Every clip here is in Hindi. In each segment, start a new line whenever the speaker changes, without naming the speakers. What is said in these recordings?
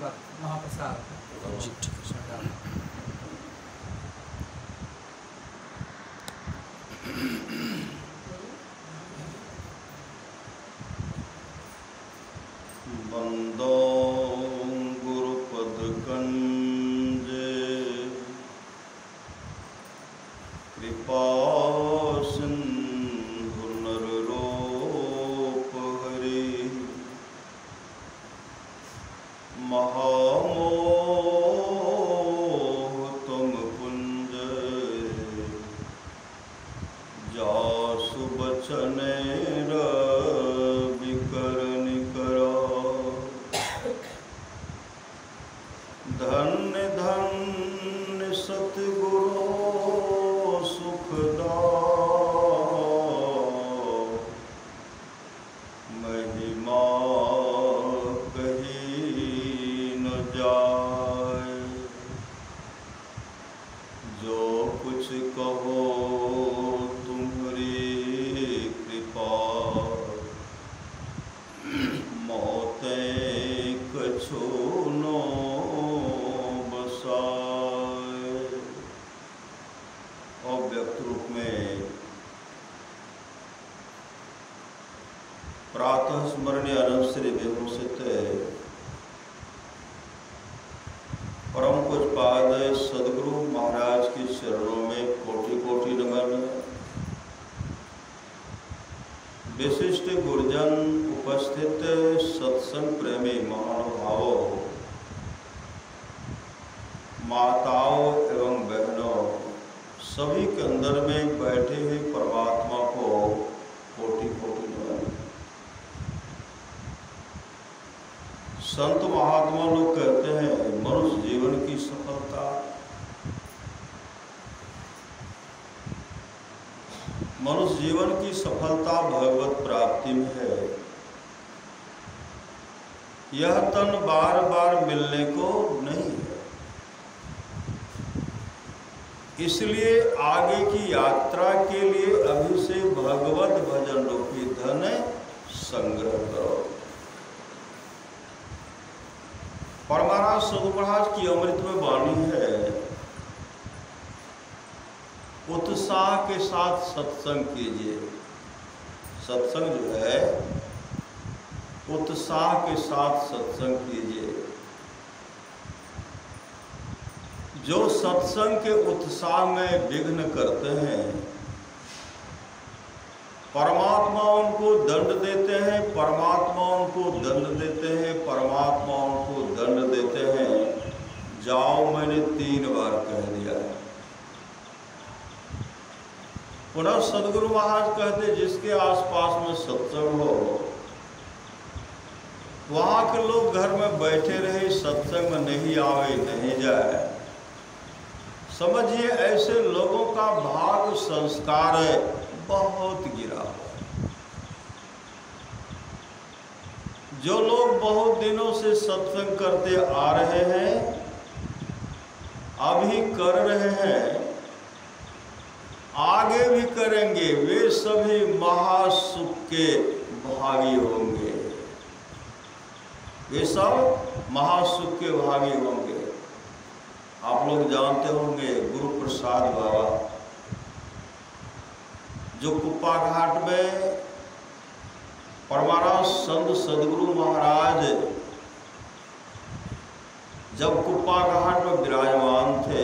बाद महाप्रसाद
जी ठीक है।
बंदो गुरुपद कंजे कृपा सिंधु नरलोक हरि महामोह तुम कुंज जासु बचने धन्य धन्य सतगुरु सुखदा महिमा कही न जाए। जो कुछ कहो तुम्हारी कृपा मौते कछु नो अव्यक्त रूप में प्रातः स्मरणीय अनंत श्री विभूषित परम पूज्यपाद सद्गुरु महाराज के चरणों में कोटि कोटि नमन। विशिष्ट गुरुजन उपस्थित सत्संग प्रेमी महानुभावों, माताओं एवं बहनों, सभी के अंदर में बैठे हुए परमात्मा को कोटि कोटि नमन। संत महात्मा लोग कहते हैं मनुष्य जीवन की सफलता भगवत प्राप्ति में है। यह तन बार बार मिलने को नहीं है, इसलिए आगे की यात्रा के लिए अभी से भगवत भजन रूपी धन संग्रह करो। परमाराज सद्गुरु महाराज की अमृत में वाणी है, उत्साह के साथ सत्संग कीजिए। सत्संग जो है उत्साह के साथ सत्संग कीजिए। जो सत्संग के उत्साह में विघ्न करते हैं, परमात्मा उनको दंड देते हैं, परमात्मा उनको दंड देते हैं, परमात्मा उनको दंड देते हैं। जाओ, मैंने 3 बार कह दिया है। पुनः सद्गुरु महाराज कहते, जिसके आसपास में सत्संग हो वहां के लोग घर में बैठे रहे, सत्संग में नहीं आवे, नहीं जाए, समझिए ऐसे लोगों का भाग संस्कार बहुत गिरा हुआ। जो लोग बहुत दिनों से सत्संग करते आ रहे हैं, अभी कर रहे हैं, आगे भी करेंगे, वे सभी महासुख के भागी होंगे। वे सब महासुख के भागी होंगे। आप लोग जानते होंगे गुरु प्रसाद बाबा, जो कुप्पा घाट में परमाराज संत सद्गुरु महाराज जब कुप्पा घाट में विराजमान थे,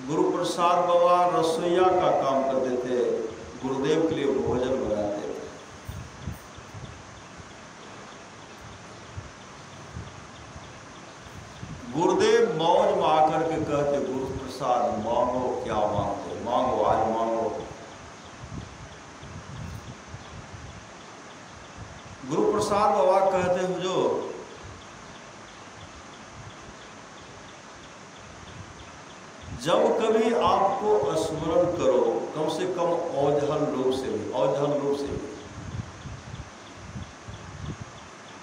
गुरु प्रसाद बाबा रसोईया का काम करते थे, गुरुदेव के लिए भोजन बनाते थे। गुरुदेव मौज में आकर के कहते, गुरु प्रसाद मांगो, क्या मांगते, मांगो, आज मांगो। गुरु प्रसाद बाबा कहते, हुजूर जब कभी आपको स्मरण करो, कम से कम औझल रूप से भी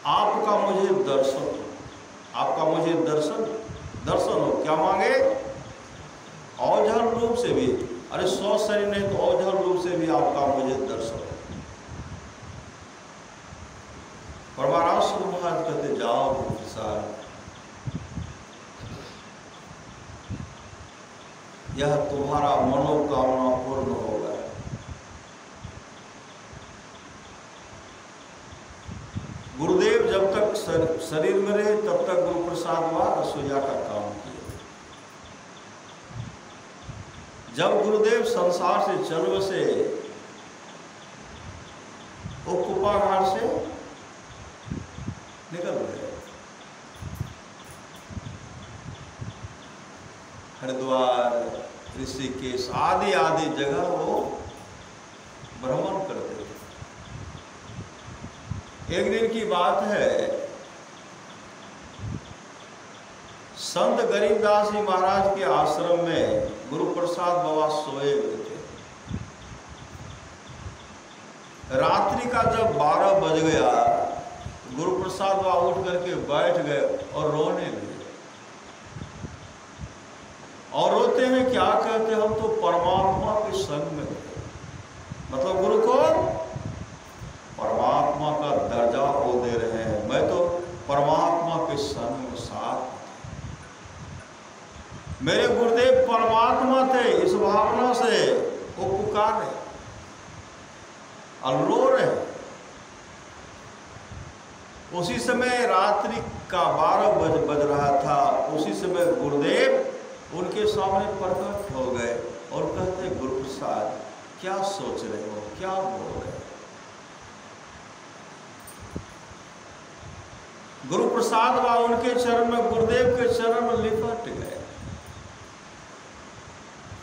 आपका मुझे दर्शन हो, आपका मुझे दर्शन हो। क्या मांगे? औझल रूप से भी, अरे 100 शरीर नहीं तो औझल रूप से भी आपका मुझे दर्शन हो। परमाराज सद्गुरु महाराज कहते, जाओ गुरु प्रसाद, यह तुम्हारा मनोकामना पूर्ण होगा। गुरुदेव जब तक शरीर में रहे तब तक गुरु प्रसाद व रसोईया का काम किए। जब गुरुदेव संसार से चल बसे, वो कुपाघाट से निकल गए। हरिद्वार, ऋषिकेश आदि आदि जगह वो भ्रमण करते थे। एक दिन की बात है, संत गरीबदास जी महाराज के आश्रम में गुरु प्रसाद बाबा सोए हुए थे। रात्रि का जब 12 बज गया, गुरु प्रसाद बाबा उठ करके बैठ गए और रोने लगे। और रोते हैं, क्या कहते, हम तो परमात्मा के संग में थे। मतलब गुरु को परमात्मा का दर्जा वो दे रहे हैं, मैं तो परमात्मा के संग में साथ। मेरे गुरुदेव परमात्मा थे, इस भावना से वो पुकारे और रो रहे। उसी समय रात्रि का 12 बज रहा था। उसी समय गुरुदेव उनके सामने प्रकट हो गए और कहते, गुरु प्रसाद क्या सोच रहे हो, क्या बोल रहे हो? गुरु प्रसाद व उनके चरण में, गुरुदेव के चरण में लिपट गए।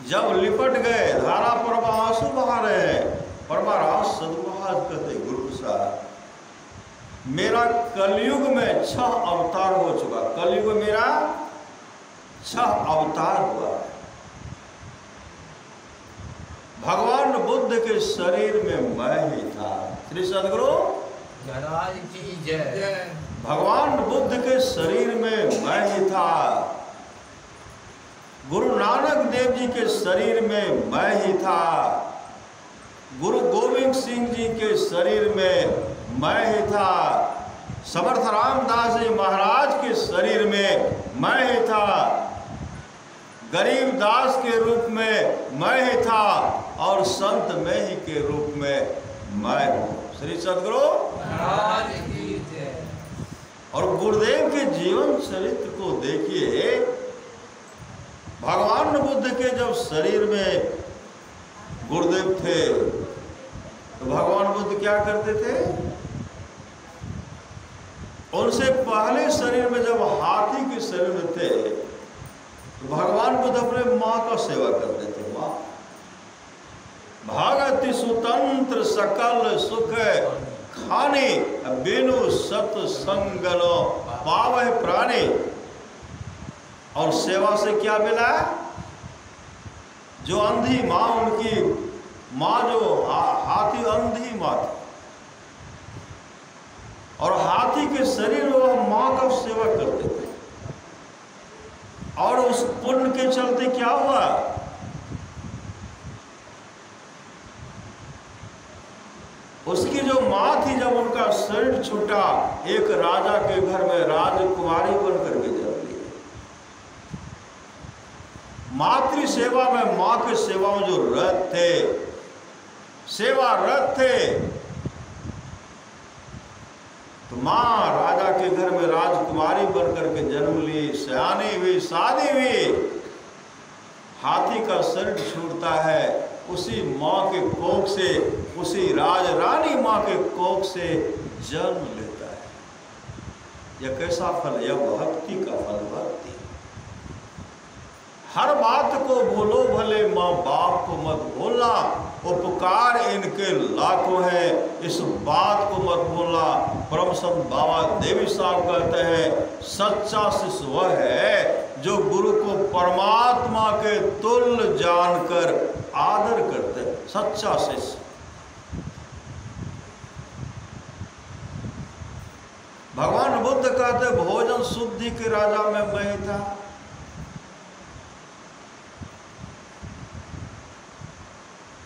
जब लिपट गए, धारा प्रवाह आंसू बहा रहे हैं। परमाराज सदमहाराज कहते, गुरु प्रसाद मेरा कलयुग में 6 अवतार हो चुका। कलयुग में मेरा 6 अवतार हुआ है। भगवान बुद्ध के शरीर में मैं ही था। श्री सदगुरु
महाराज की जय।
भगवान बुद्ध के शरीर में मैं ही था। गुरु नानक देव जी के शरीर में मैं ही था। गुरु गोविंद सिंह जी के शरीर में मैं ही था। समर्थ रामदास जी महाराज के शरीर में मैं ही था। गरीबदास के रूप में मैं ही था और संत में ही के रूप में मैं हूँ। श्री सदगुरु
महाराज की जय।
और गुरुदेव के जीवन चरित्र को देखिए। भगवान बुद्ध के जब शरीर में गुरुदेव थे तो भगवान बुद्ध क्या करते थे? उनसे पहले शरीर में जब हाथी के शरीर में थे तो भगवान बुद्ध अपने माँ का सेवा करते थे। माँ भागति सुतंत्र सकल सुख खाने बिनु सत्संगनो पावह प्राणी। और सेवा से क्या मिला? जो अंधी माँ, उनकी माँ जो हाथी अंधी माँ थी और हाथी के शरीर में वह माँ का सेवा करते थे। और उस पुण्य के चलते क्या हुआ? उसकी जो माँ थी, जब उनका शरीर छूटा, एक राजा के घर में राजकुमारी बनकर के जन्म ली। मातृ सेवा में, माँ के सेवा में जो रत थे, सेवा रत थे, तो माँ राजा के घर में राजकुमारी बनकर के जन्म ली, सयानी हुई, शादी हुई। हाथी का शरीर छूटता है, उसी माँ के कोख से, उसी राज रानी माँ के कोख से जन्म लेता है। यह कैसा फल? यह भक्ति का फल। भक्ति। हर बात को भूलो भले, माँ बाप को मत भूलना। उपकार इनके लाखों हैं, इस बात को मत भूलना। परम संत बाबा देवी साहब कहते हैं, सच्चा शिष्य वह है जो गुरु को परमात्मा के तुल्य जानकर आदर करते हैं। सच्चा शिष्य। भगवान बुद्ध कहते, भोजन शुद्धि के राजा में मैं था।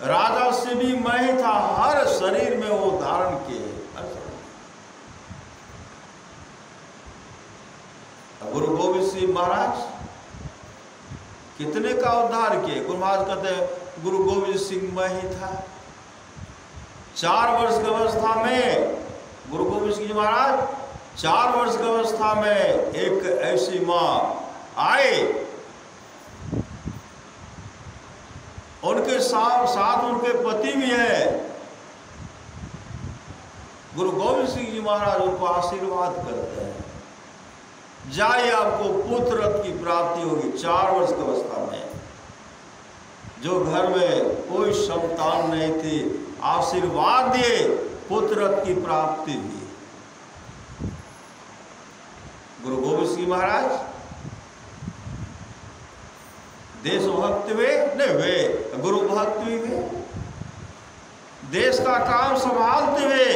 राजा से भी मैं ही था। हर शरीर में वो धारण किए। गुरु गोविंद सिंह महाराज कितने का उद्धार किए। गुरु महाराज कहते हैं गुरु गोविंद सिंह मैं ही था। 4 वर्ष की अवस्था में गुरु गोविंद सिंह जी महाराज 4 वर्ष की अवस्था में एक ऐसी माँ आए, उनके साथ उनके पति भी है। गुरु गोविंद सिंह जी महाराज उनको आशीर्वाद करते हैं, जाइए आपको पुत्र रत्न की प्राप्ति होगी। 4 वर्ष की अवस्था में जो घर में कोई संतान नहीं थी, आशीर्वाद दिए, पुत्र रत्न की प्राप्ति हुई। गुरु गोविंद सिंह महाराज देशभक्त वे नहीं, वे गुरु भक्त भी वे, देश का काम संभालते हुए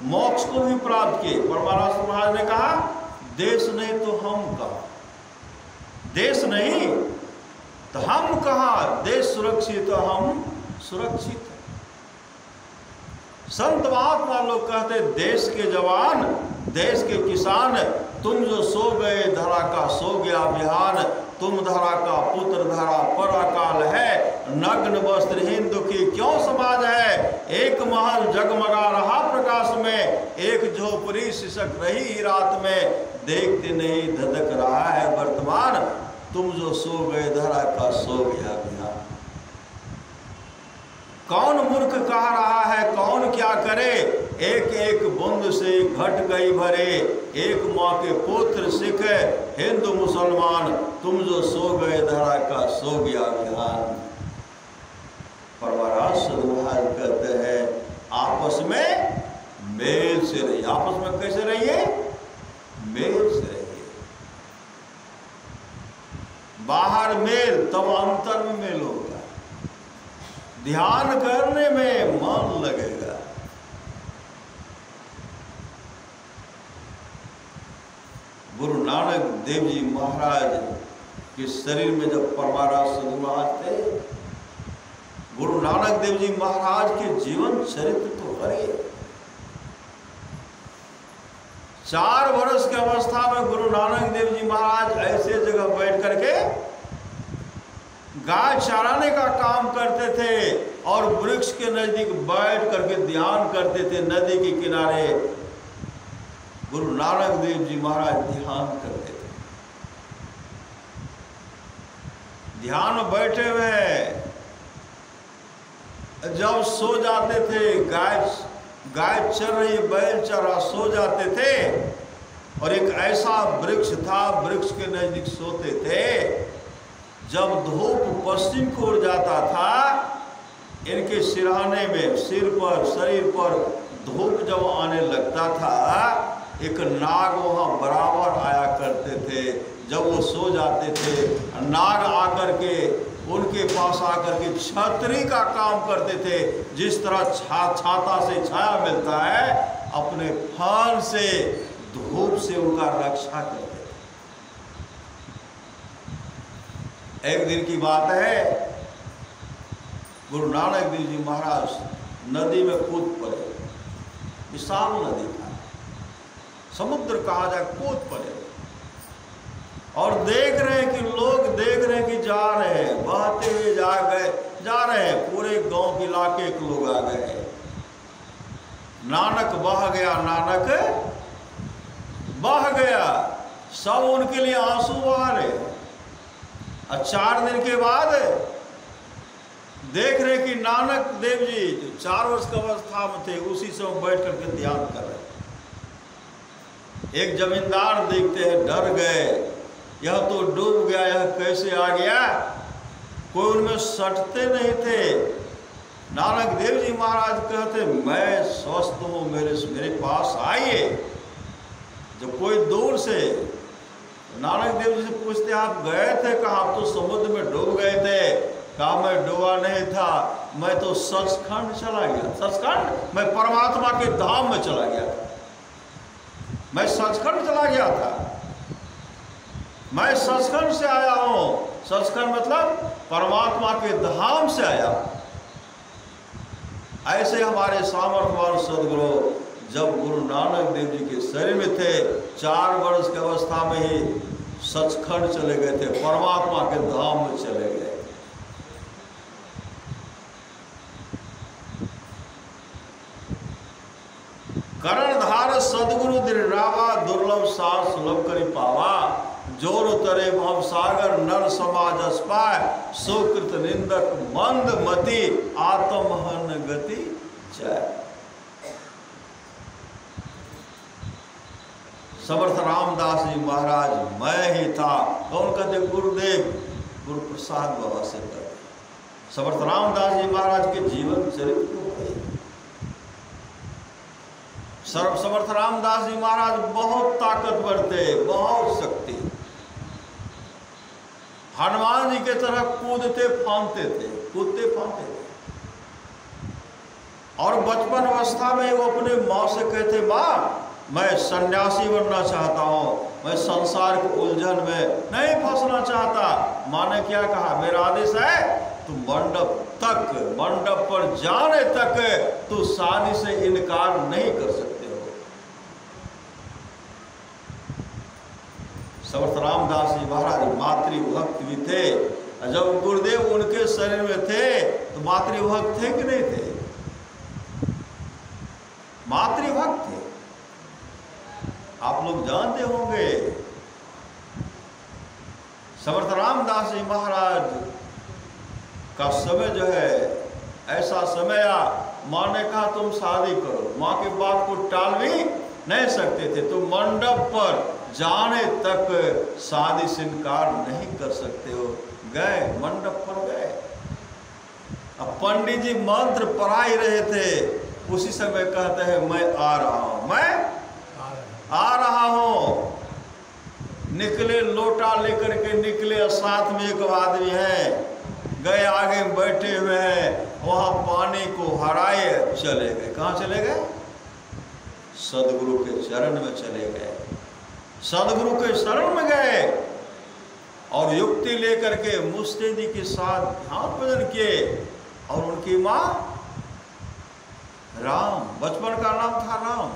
मोक्ष को भी प्राप्त किए। परमाराष्ट्र महाराज ने कहा देश नहीं तो हम कहाँ, देश नहीं तो हम कहाँ, देश सुरक्षित तो हम सुरक्षित। संत महात्मा लोग कहते देश के जवान, देश के किसान, तुम जो सो गए धरा का सो गया बिहान, तुम धरा का पुत्र धरा पर अकाल है, नग्न वस्त्रहीन दुखी क्यों समाज है। एक महल जगमगा रहा प्रकाश में, एक झोपड़ी सिसक रही रात में, देखते नहीं धधक रहा है वर्तमान, तुम जो सो गए धरा का सो गया बिहान। कौन मूर्ख कह रहा है कौन क्या करे, एक एक बूंद से घट गई भरे, एक माँ के पुत्र सिख हिंदू मुसलमान, तुम जो सो गए धरा का सो गया बिहान। परमाराष्ट्र महाराज कहते हैं आपस में मेल से रहिए। आपस में कैसे रहिए, मेल से रहिए। बाहर मेल तब अंतर में मेल होगा, ध्यान करने में मन लगेगा। गुरु नानक देव जी महाराज के शरीर में जब परमाराष्ट्र महाराज थे, गुरु नानक देव जी महाराज के जीवन चरित्र तो हरे। 4 वर्ष की अवस्था में गुरु नानक देव जी महाराज ऐसे जगह बैठ करके गाय चराने का काम करते थे और वृक्ष के नजदीक बैठ करके ध्यान करते थे। नदी के किनारे गुरु नानक देव जी महाराज ध्यान करते थे। ध्यान में बैठे हुए जब सो जाते थे, गाय चर रही, बैल चरा, सो जाते थे और एक ऐसा वृक्ष था, वृक्ष के नजदीक सोते थे। जब धूप पश्चिम को उड़ जाता था, इनके सिरहाने में, सिर पर, शरीर पर धूप जब आने लगता था, एक नाग वहाँ बराबर आया करते थे। जब वो सो जाते थे, नाग आकर के उनके पास आकर के छतरी का काम करते थे। जिस तरह छाता से छाया मिलता है, अपने फल से, धूप से उनका रक्षा करते थे। एक दिन की बात है, गुरु नानक देव जी महाराज नदी में कूद पड़े। विशाल नदी था, समुद्र कहा जाए, कूद पड़े और देख रहे हैं कि लोग देख रहे हैं कि जा रहे हैं, बहते हुए जा रहे हैं। पूरे गांव के इलाके के लोग आ गए। नानक बह गया, नानक बह गया, सब उनके लिए आंसू बहा रहे। और 4 दिन के बाद देख रहे कि नानक देव जी जो 4 वर्ष की अवस्था में थे, उसी समय बैठ करके ध्यान कर रहे। एक जमींदार देखते हैं, डर गए, यह तो डूब गया, यह कैसे आ गया। कोई उनमें सटते नहीं थे। नानक देव जी महाराज कहते मैं स्वस्थ हूँ, मेरे पास आइए। जब कोई दूर से नानक देव जी से पूछते आप गए थे, कहा आप तो समुद्र में डूब गए थे। कहा मैं डूबा नहीं था, मैं तो सचखंड चला गया। सचखंड, मैं परमात्मा के धाम में चला गया था, मैं सचखंड चला गया था, मैं सचखंड से आया हूँ। सचखंड मतलब परमात्मा के धाम से आया। ऐसे हमारे सामर्थ्यवान सदगुरु जब गुरु नानक देव जी के शरीर में थे, 4 वर्ष की अवस्था में ही सचखंड चले गए थे, परमात्मा के धाम में चले गए। करणधार सदगुरु दृढ़ावा, दुर्लभ सार सुलभ करी पावा। जोर तरे भव सागर नर समाज अस्पाय, सुकृत निंदक मंद मति आत्महन गति जय। समर्थ रामदास जी महाराज मैं ही था, कौन कहते? गुरुदेव गुरु प्रसाद बाबा से कहते। समर्थ रामदास जी महाराज के जीवन चरित्र समर्थ रामदास जी महाराज बहुत ताकतवर थे, बहुत शक्ति। हनुमान जी के तरह कूदते फांदते थे, कूदते फांदते थे। और बचपन अवस्था में वो अपने माँ से कहते, माँ मैं सन्यासी बनना चाहता हूँ, मैं संसार के उलझन में नहीं फंसना चाहता। माँ ने क्या कहा? मेरा आदेश है तू मंडप पर जाने तक तू शादी से इनकार नहीं कर सकते हो। समर्थ रामदास जी महाराज मातृभक्त भी थे। जब गुरुदेव उनके शरीर में थे तो मातृभक्त थे कि नहीं थे? मातृभक्त थे, आप लोग जानते होंगे। समर्थ रामदास जी महाराज का समय जो है ऐसा समय आ, माँ ने कहा तुम शादी करो। माँ की बात को टाल भी नहीं सकते थे, तो मंडप पर जाने तक शादी से इनकार नहीं कर सकते हो। गए, मंडप पर गए। अब पंडित जी मंत्र पढ़ा ही रहे थे, उसी समय कहते हैं मैं आ रहा हूं, मैं आ रहा हूं। निकले, लोटा लेकर के निकले, साथ में एक आदमी है, गए आगे बैठे हुए हैं, वहां पानी को हराए चले गए। कहाँ चले गए? सदगुरु के चरण में चले गए। सदगुरु के शरण में गए और युक्ति लेकर के मुस्तैदी के साथ ध्यान भजन किए। और उनकी माँ राम, बचपन का नाम था राम।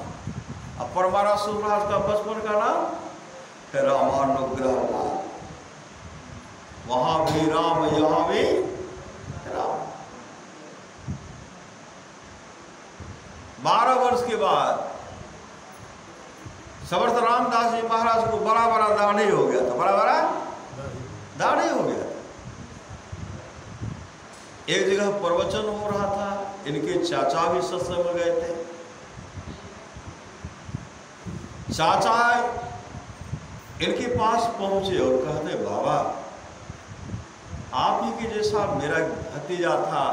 अब परमारा सुभराज का बचपन का नाम है रामानुग्रह लाल। वहां भी राम, यहां भी राम। 12 वर्ष के बाद समर्थ रामदास जी महाराज को बड़ा बड़ा दाढ़ी हो गया था, बड़ा बड़ा दाढ़ी हो गया था। एक जगह प्रवचन हो रहा था, इनके चाचा भी सत्संग में गए थे। चाचा इनके पास पहुंचे और कहते, बाबा आप ही के जैसा मेरा भतीजा था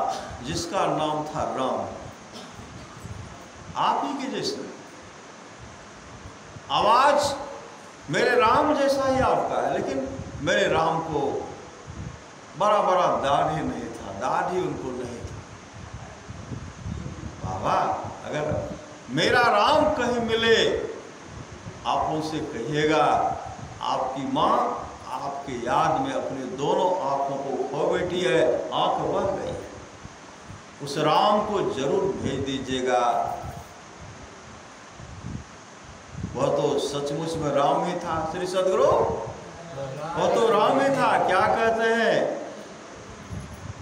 जिसका नाम था राम, आप ही के जैसा आवाज मेरे राम जैसा ही आपका है, लेकिन मेरे राम को बड़ा बड़ा दाढ़ी नहीं था, दाढ़ी उनको नहीं था। बाबा अगर मेरा राम कहीं मिले आप उनसे कहिएगा आपकी माँ आपके याद में अपने दोनों आंखों को खो बैठी है, आंख बह गई है, उस राम को जरूर भेज दीजिएगा। वह तो सचमुच में राम ही था, श्री सदगुरु वह तो राम ही था। क्या कहते हैं,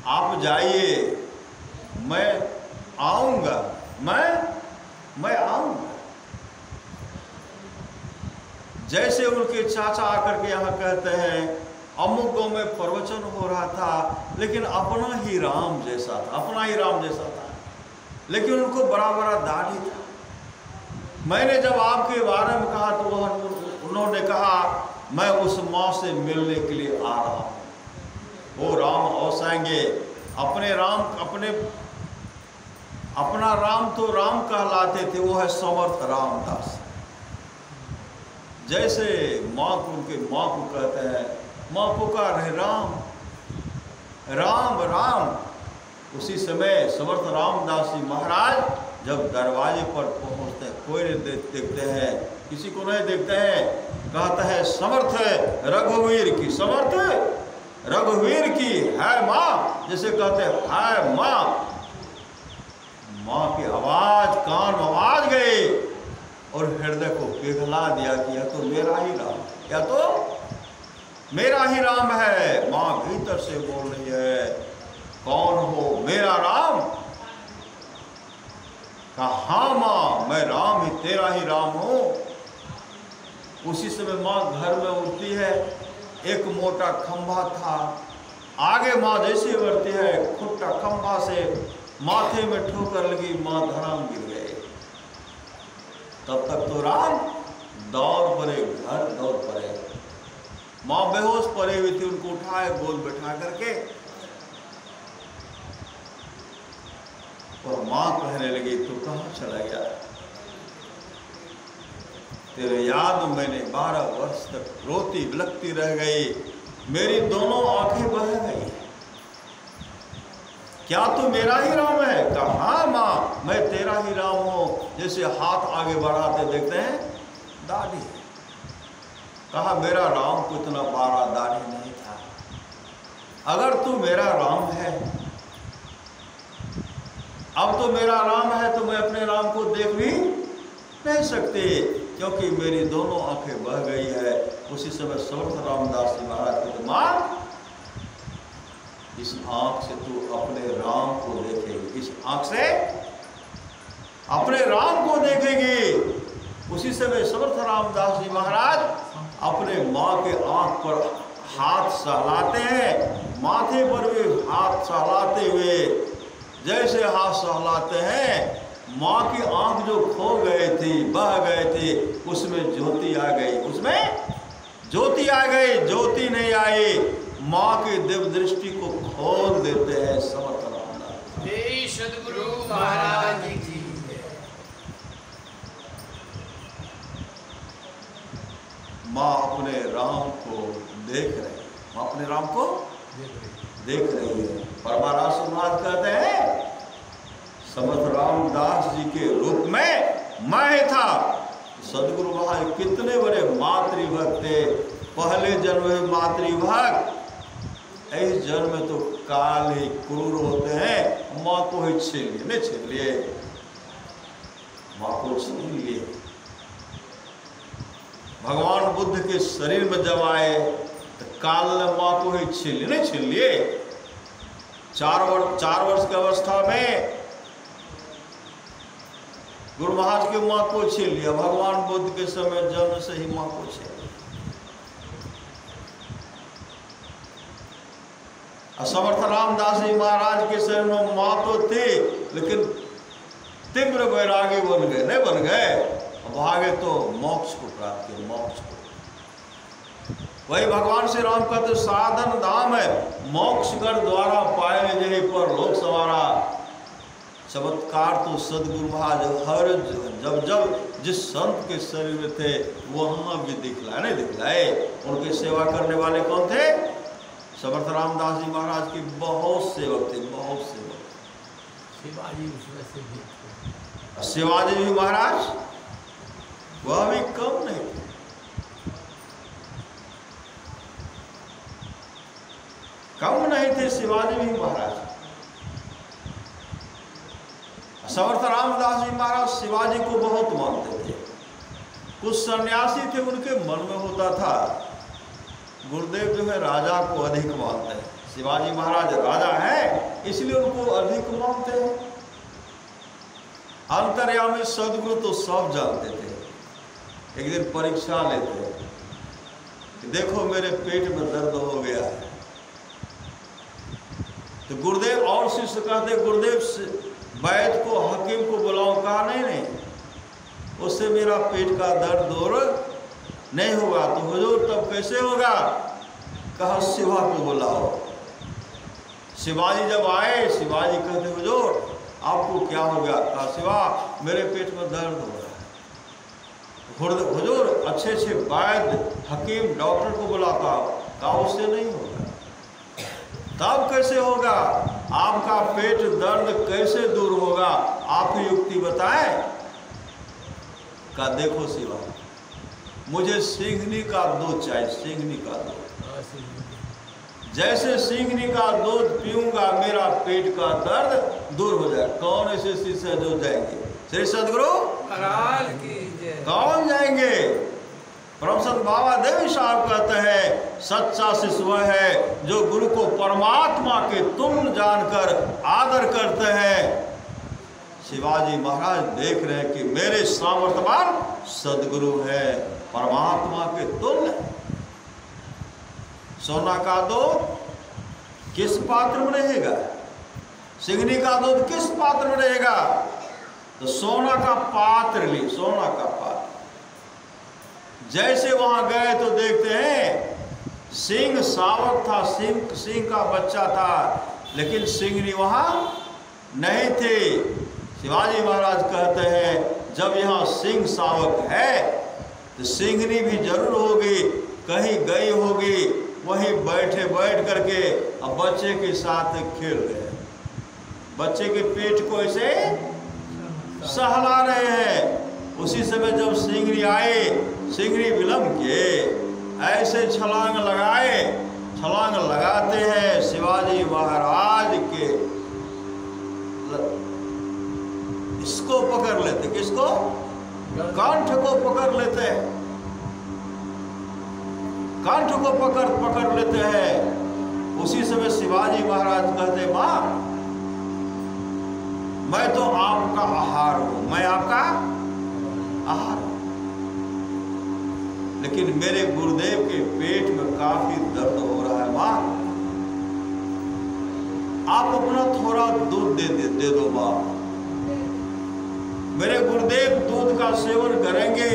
आप जाइए, मैं आऊंगा, मैं आऊंगा। जैसे उनके चाचा आकर के यहाँ कहते हैं अमुक गांव में प्रवचन हो रहा था, लेकिन अपना ही राम जैसा था, अपना ही राम जैसा था, लेकिन उनको बड़ा बड़ा दाढ़ी था। मैंने जब आपके बारे में कहा तो वह उन्होंने कहा मैं उस माँ से मिलने के लिए आ रहा हूँ। वो राम औसाएंगे अपने राम, अपना राम तो राम कहलाते थे, वो है समर्थ रामदास। जैसे माँ को, उनके माँ को कहते हैं, माँ पुकार है राम राम राम। उसी समय समर्थ रामदास जी महाराज जब दरवाजे पर पहुंचते हैं, कोई नहीं देखते हैं, किसी को नहीं देखते हैं, कहता है समर्थ रघुवीर की, समर्थ रघुवीर की है माँ, जैसे कहते हैं है माँ। माँ की आवाज कान में आवाज गई और हृदय को पिघला दिया कि यह तो मेरा ही राम, या तो मेरा ही राम है। माँ भीतर से बोल रही है, कौन हो? मेरा राम? कहा हाँ माँ, मैं राम ही, तेरा ही राम हूं। उसी समय माँ घर में उठती है। एक मोटा खंभा था, आगे माँ जैसे बढ़ती है, खुट्टा खंभा से माथे में ठोकर लगी, माँ धड़ाम गिर गए। तब तक तो राम दौड़ पड़े, घर दौड़ पड़े। माँ बेहोश पड़ी हुई थी, उनको उठाए गोद बैठा करके, और माँ कहने लगी, तू कहाँ चला गया? तेरे याद मैंने 12 वर्ष तक रोती बिलखती रह गई, मेरी दोनों आंखें बह गई। क्या तू मेरा ही राम है? कहा हाँ माँ, मैं तेरा ही राम हूं। जैसे हाथ आगे बढ़ाते देखते हैं दाढ़ी। कहा मेरा राम को इतना बड़ा दाढ़ी नहीं था। अगर तू मेरा राम है, अब तो मेरा राम है, तो मैं अपने राम को देख भी नहीं सकती, क्योंकि मेरी दोनों आंखें बह गई है। उसी समय समर्थ रामदास जी महाराज कहते, माँ इस आंख से तू अपने राम को देखेगी, इस आंख से अपने राम को देखेगी। उसी समय समर्थ रामदास जी महाराज अपने माँ के आंख पर हाथ सहलाते हैं, माथे पर भी हाथ सहलाते हुए, जैसे हाथ सहलाते हैं, माँ की आंख जो खो गए थी, बह गए थे, उसमें ज्योति आ गई, उसमें ज्योति आ गई। ज्योति नहीं आई, माँ की दिव्य दृष्टि को खोल देते हैं समर्थ रामदास।
जय सद्गुरु महाराज की जय।
माँ अपने राम को देख रही, माँ अपने राम को देख रही है। परमाराज समाज कहते हैं, समर्थ रामदास जी के रूप में मैं था। सदगुरु महाराज कितने बड़े मातृभक्त थे। पहले जन्म में मातृभक्त, इस जन्म में तो काल ही क्रूर होते हैं। माँ को ही छीन लिए, नहीं छीन लिए, माँ को छीन लिए। भगवान बुद्ध के शरीर में जब आए तो काल ने माँ को ही छीन लिए, नहीं छीन लिए। 4 वर्ष की अवस्था में गुरु महाराज की माँ को छीन लिया। भगवान बुद्ध के समय जन्म से ही माँ को छीन लिया। समर्थ रामदास जी महाराज के शरीर में माँ तो थी, लेकिन तीव्र वैरागी बन गए, नहीं बन गए, भागे तो मोक्ष को प्राप्त किया, मोक्ष को। वही भगवान श्री राम कहते साधन धाम है, मोक्ष कर द्वारा पाए जही पर लोक सवारा। चमत्कार तो सदगुरु महाराज हर जब जिस संत के शरीर में थे वहां भी दिखलाए, नहीं दिखलाए। उनकी सेवा करने वाले कौन थे? समर्थ रामदास जी महाराज के बहुत सेवक थे, बहुत सेवक।
शिवाजी उसमें से भी थे।
शिवाजी भी महाराज वह भी कम नहीं थे। कम नहीं थे शिवाजी भी महाराज। समर्थ रामदास जी महाराज शिवाजी को बहुत मानते थे। कुछ सन्यासी थे, उनके मन में होता था गुरुदेव जो है राजा को अधिक मानते हैं, शिवाजी महाराज राजा हैं इसलिए उनको अधिक मानते हैं। अंतर्यामी सदगुरु तो सब जानते थे। एक दिन परीक्षा लेते हैं कि देखो मेरे पेट में दर्द हो गया है, तो गुरुदेव और शिष्य कहते गुरुदेव वैद्य को, हकीम को बुलाओ। कहा नहीं, उससे मेरा पेट का दर्द दूर नहीं होगा। तो हुजूर तब कैसे होगा? कहा शिवा को बुलाओ। शिवाजी जब आए, शिवाजी कहते हुजूर आपको क्या हो गया? कहा शिवा मेरे पेट में दर्द हो रहा है। हुजूर अच्छे वैद्य, हकीम, डॉक्टर को बुलाता हो। कहा उससे नहीं होगा। तब कैसे होगा? आपका पेट दर्द कैसे दूर होगा? आप ही युक्ति बताएं। कहा देखो शिवा, मुझे सिंघनी का दूध चाहिए, सिंघनी का दूध। जैसे सिंघनी का दूध पीऊंगा मेरा पेट का दर्द दूर हो जाए। कौन ऐसे शिष्य जो जाएंगे? श्री सदगुरु
महाराज की जय।
कौन जाएंगे? परम संत बाबा देवी साहब कहते हैं सच्चा शिष्य वह है जो गुरु को परमात्मा के तुल्य जानकर आदर करते हैं। शिवाजी महाराज देख रहे हैं कि मेरे सामर्थ्यवान सदगुरु है, परमात्मा के तुल्य। सोना का दूध किस पात्र में रहेगा? सिंगनी का दूध किस पात्र में रहेगा? तो सोना का पात्र ली, सोना का पात्र। जैसे वहां गए तो देखते हैं सिंह सावक था, सिंह का बच्चा था, लेकिन सिंगनी वहां नहीं थी। शिवाजी महाराज कहते हैं जब यहाँ सिंह सावक है तो सिंगनी भी जरूर होगी, कहीं गई होगी, वहीं बैठ करके अब बच्चे के साथ खेल रहे हैं, बच्चे के पेट को ऐसे सहला रहे हैं। उसी समय जब सिंगनी आए, सिंगनी विलंब के ऐसे छलांग लगाए, छलांग लगाते हैं शिवाजी महाराज के इसको पकड़ लेते, किसको? कंठ को पकड़ लेते हैं, कंठ को पकड़ लेते हैं। उसी समय शिवाजी महाराज कहते, मां मैं तो आपका आहार हूं, मैं आपका आहार हूं, लेकिन मेरे गुरुदेव के पेट में काफी दर्द हो रहा है। मां आप अपना थोड़ा दूध दे दो मां, मेरे गुरुदेव दूध का सेवन करेंगे,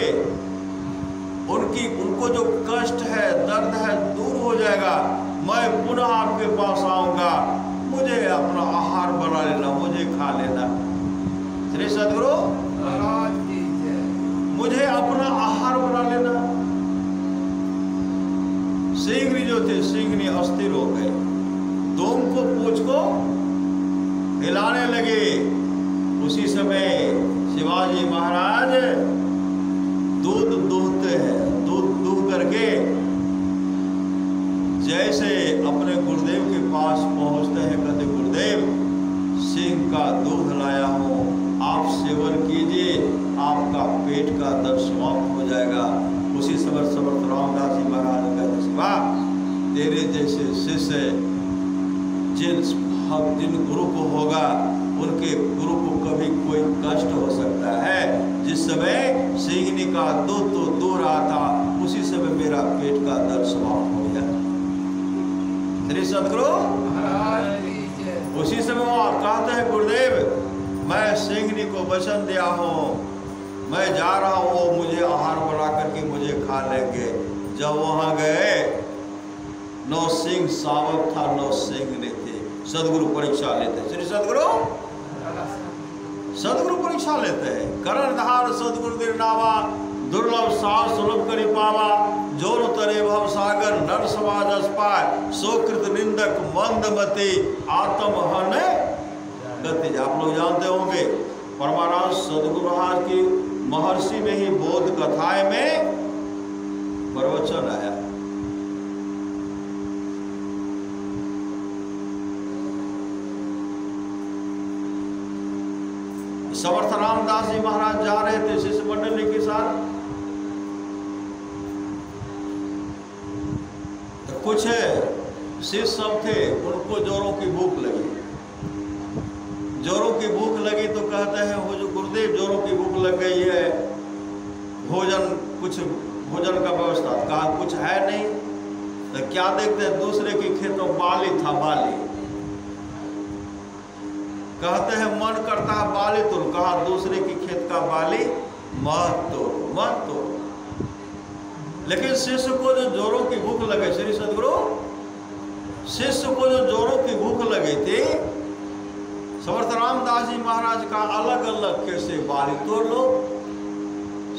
उनको जो कष्ट है, दर्द है, दूर हो जाएगा। मैं पुनः आपके पास आऊंगा, मुझे अपना आहार बना लेना, मुझे खा लेना। श्री सदगुरु महाराज की जय। मुझे अपना आहार बना लेना। सिंगनी जो थे, सिंगनी अस्थिर हो गए, दोम को पूछ को हिलाने लगे। उसी समय शिवाजी महाराज दूध दूहते हैं, दूध दूह करके जैसे अपने गुरुदेव के पास पहुंचते हैं, कहते गुरुदेव सिंह का दूध लाया हूं, आप सेवन कीजिए, आपका पेट का दर्द समाप्त हो जाएगा। उसी समय समर्थ रामदास जी महाराज कहते शिवा, तेरे जैसे शिष्य जिन गुरु को होगा, उनके गुरु को कभी कोई कष्ट हो सकता है। जिस समय सिंगनी का दूध तो दूर रहा था, उसी समय मेरा पेट का दर्द समाप्त हो गया। श्री सदगुरु उसी समय वो कहते हैं गुरुदेव मैं सिंगनी को वचन दिया हूँ, मैं जा रहा हूँ, वो मुझे आहार बना करके मुझे खा लेंगे। जब वहां गए, नो सिंह सावक था, नो सिंगनी थे। सदगुरु परीक्षा लेते, श्री सदगुरु परीक्षा लेते हैं। करणधार सदगुरु गिरनावा, दुर्लभ साह सुलभ करी पावा, जोर तरे भव सागर नर समाज अस्पाय, सोकृत निंदक मंदमति आत्म हन गति। आप लोग जानते होंगे परमाराज सदगुरु महाराज की महर्षि में ही बोध कथाएं में प्रवचन आया। समर्थ रामदास जी महाराज जा रहे थे शिष्य मंडली के साथ, तो कुछ शिष्य सब थे, उनको जोरों की भूख लगी। जोरों की भूख लगी तो कहते हैं वो जो गुरुदेव जोरों की भूख लग गई है, भोजन कुछ भोजन का व्यवस्था, कहा कुछ है नहीं। तो क्या देखते हैं दूसरे के खेतों बाली था, बाली। कहते हैं मन करता है बाली तोड़, कहा दूसरे की खेत का बाली मत तोड़, मत तोड़। लेकिन शिष्य को जो जोरों की भूख लगे, श्री सदगुरु शिष्य को जो जोरों की भूख लगी थी, समर्थ रामदास जी महाराज का अलग अलग कैसे बाली तोड़ लो।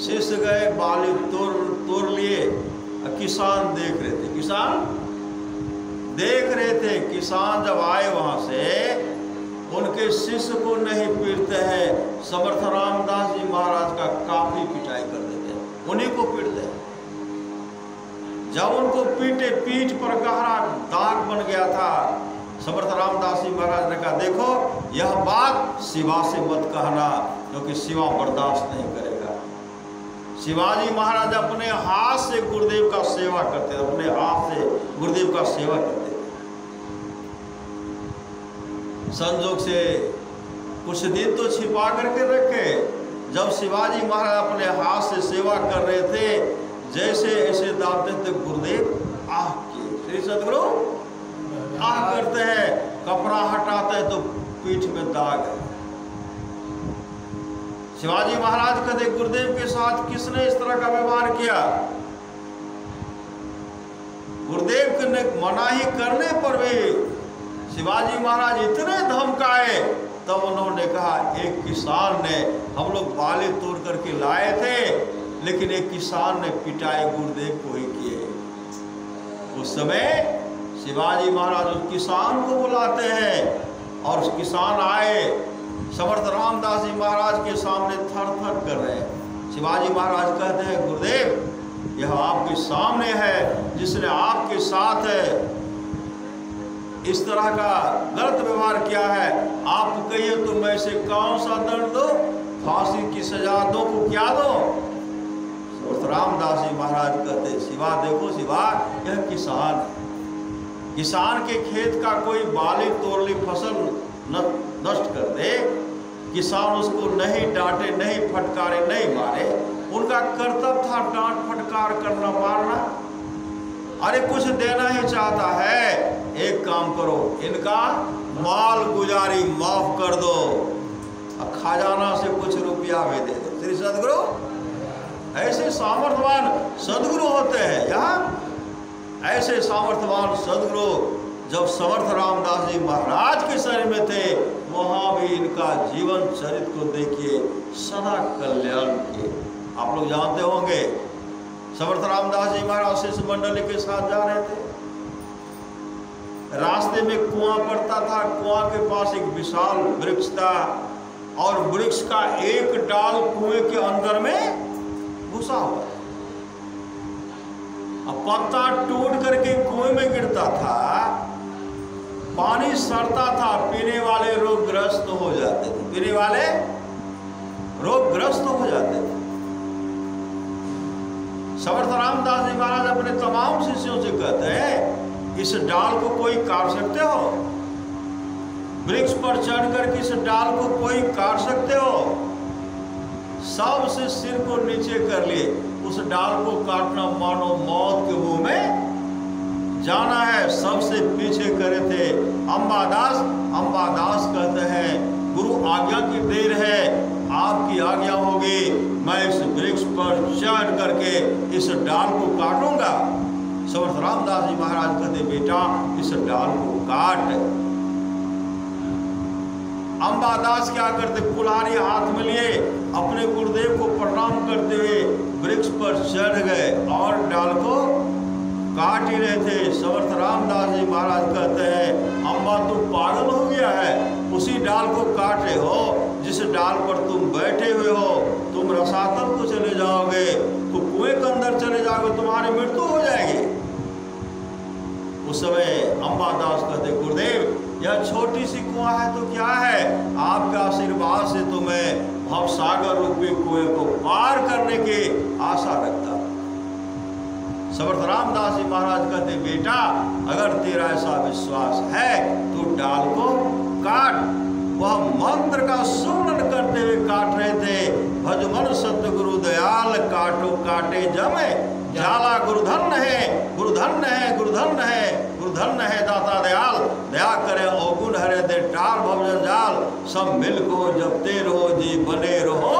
शिष्य गए, बाली तोड़ लिए। किसान देख रहे थे, किसान देख रहे थे। किसान जब आए वहां से, उनके शिष्य को नहीं पीटते हैं, समर्थ रामदास जी महाराज का काफी पिटाई कर देते हैं, उन्हीं को पीटते हैं। जब उनको पीटे, पीठ पर गहरा दाग बन गया था, समर्थ रामदास जी महाराज ने कहा देखो यह बात शिवा से मत कहना, क्योंकि शिवा बर्दाश्त नहीं करेगा। शिवाजी महाराज अपने हाथ से गुरुदेव का सेवा करते थे, अपने हाथ से गुरुदेव का सेवा करते थे। संजोग से कुछ दिन तो छिपा करके रखे। जब शिवाजी महाराज अपने हाथ से सेवा कर रहे थे, जैसे ऐसे दाबते थे गुरुदेव आह किए। श्री सदगुरु आह करते हैं, कपड़ा हटाते हैं तो पीठ में दाग है। शिवाजी महाराज कहते गुरुदेव के साथ किसने इस तरह का व्यवहार किया? गुरुदेव के मनाही करने पर भी शिवाजी महाराज इतने धमकाए। तब उन्होंने कहा एक किसान ने, हम लोग बाले तोड़ करके लाए थे, लेकिन एक किसान ने पिटाई गुरुदेव को ही किए। उस समय शिवाजी महाराज उस किसान को बुलाते हैं और उस किसान आए, समर्थ रामदास जी महाराज के सामने थर थर कर रहे हैं। शिवाजी महाराज कहते हैं गुरुदेव यह आपके सामने है, जिसने आपके साथ इस तरह का गलत व्यवहार किया है, आप कहिए तो मैं इसे कौन सा दंड दो, फांसी की सजा दो को क्या दो? रामदास जी महाराज कहते शिवा देखो शिवा, यह किसान है, किसान के खेत का कोई बाली तोड़ली फसल नष्ट कर दे, किसान उसको नहीं डांटे, नहीं फटकारे, नहीं मारे, उनका कर्तव्य था डांट फटकार करना, मारना। अरे कुछ देना ही चाहता है, एक काम करो, इनका माल गुजारी माफ कर दो, खजाना से कुछ रुपया भी दे दो। श्री सदगुरु ऐसे सामर्थ्यवान सदगुरु होते हैं। यहाँ ऐसे सामर्थ्यवान सदगुरु जब समर्थ रामदास जी महाराज के शरीर में थे, वहाँ भी इनका जीवन चरित्र को देखिए, सदा कल्याण के। आप लोग जानते होंगे समर्थ रामदास जी महाराज शिष्य मंडली के साथ जा रहे थे, रास्ते में कुआं पड़ता था, कुआं के पास एक विशाल वृक्ष था और वृक्ष का एक डाल कुएं के अंदर में घुसा हुआ, अब पत्ता टूट करके कुएं में गिरता था, पानी सड़ता था, पीने वाले रोगग्रस्त हो जाते थे, पीने वाले रोगग्रस्त हो जाते थे। समर्थ रामदास जी महाराज अपने तमाम शिष्यों से कहते हैं इस डाल को कोई काट सकते हो, वृक्ष पर चढ़ कर इस डाल को कोई काट सकते हो? सबसे सिर को नीचे कर लिए, उस डाल को काटना मानो मौत के मुंह में जाना है। सबसे पीछे करे थे अंबादास। अंबादास कहते हैं गुरु आज्ञा की देर है, आपकी आज्ञा होगी, मैं इस वृक्ष पर चढ़ करके इस डाल को काटूंगा। समर्थ रामदास जी महाराज कहते बेटा इस डाल को काट। अंबादास क्या करते, कुल्हाड़ी हाथ में लिए अपने गुरुदेव को प्रणाम करते हुए वृक्ष पर चढ़ गए और डाल को काट ही रहे थे। समर्थ रामदास जी महाराज कहते हैं अम्बा तू पागल हो गया है, उसी डाल को काट रहे हो जिस डाल पर तुम बैठे हुए हो, तुम रसातल को चले जाओगे तो कुएं के अंदर चले जाओगे, तुम्हारी मृत्यु हो जाएगी। उस समय अंबादास कहते गुरुदेव यह छोटी सी कुआं है तो क्या है, आपके आशीर्वाद से तो मैं भवसागर रूपी कुएं को पार करने की आशा रखता। समर्थ रामदास जी महाराज कहते बेटा अगर तेरा ऐसा विश्वास है तो डाल को काट। वह मंत्र का सुमरन करते हुए काट रहे थे, भजमन सतगुरु दयाल काटो काटे जमे जाला, गुरुधन है गुरुधन है गुरुधन है गुरुधन है दाता दयाल, दया करे अवगुण हरे दे टार भवजन जाल, सब मिल को जपते रहो जी बने रहो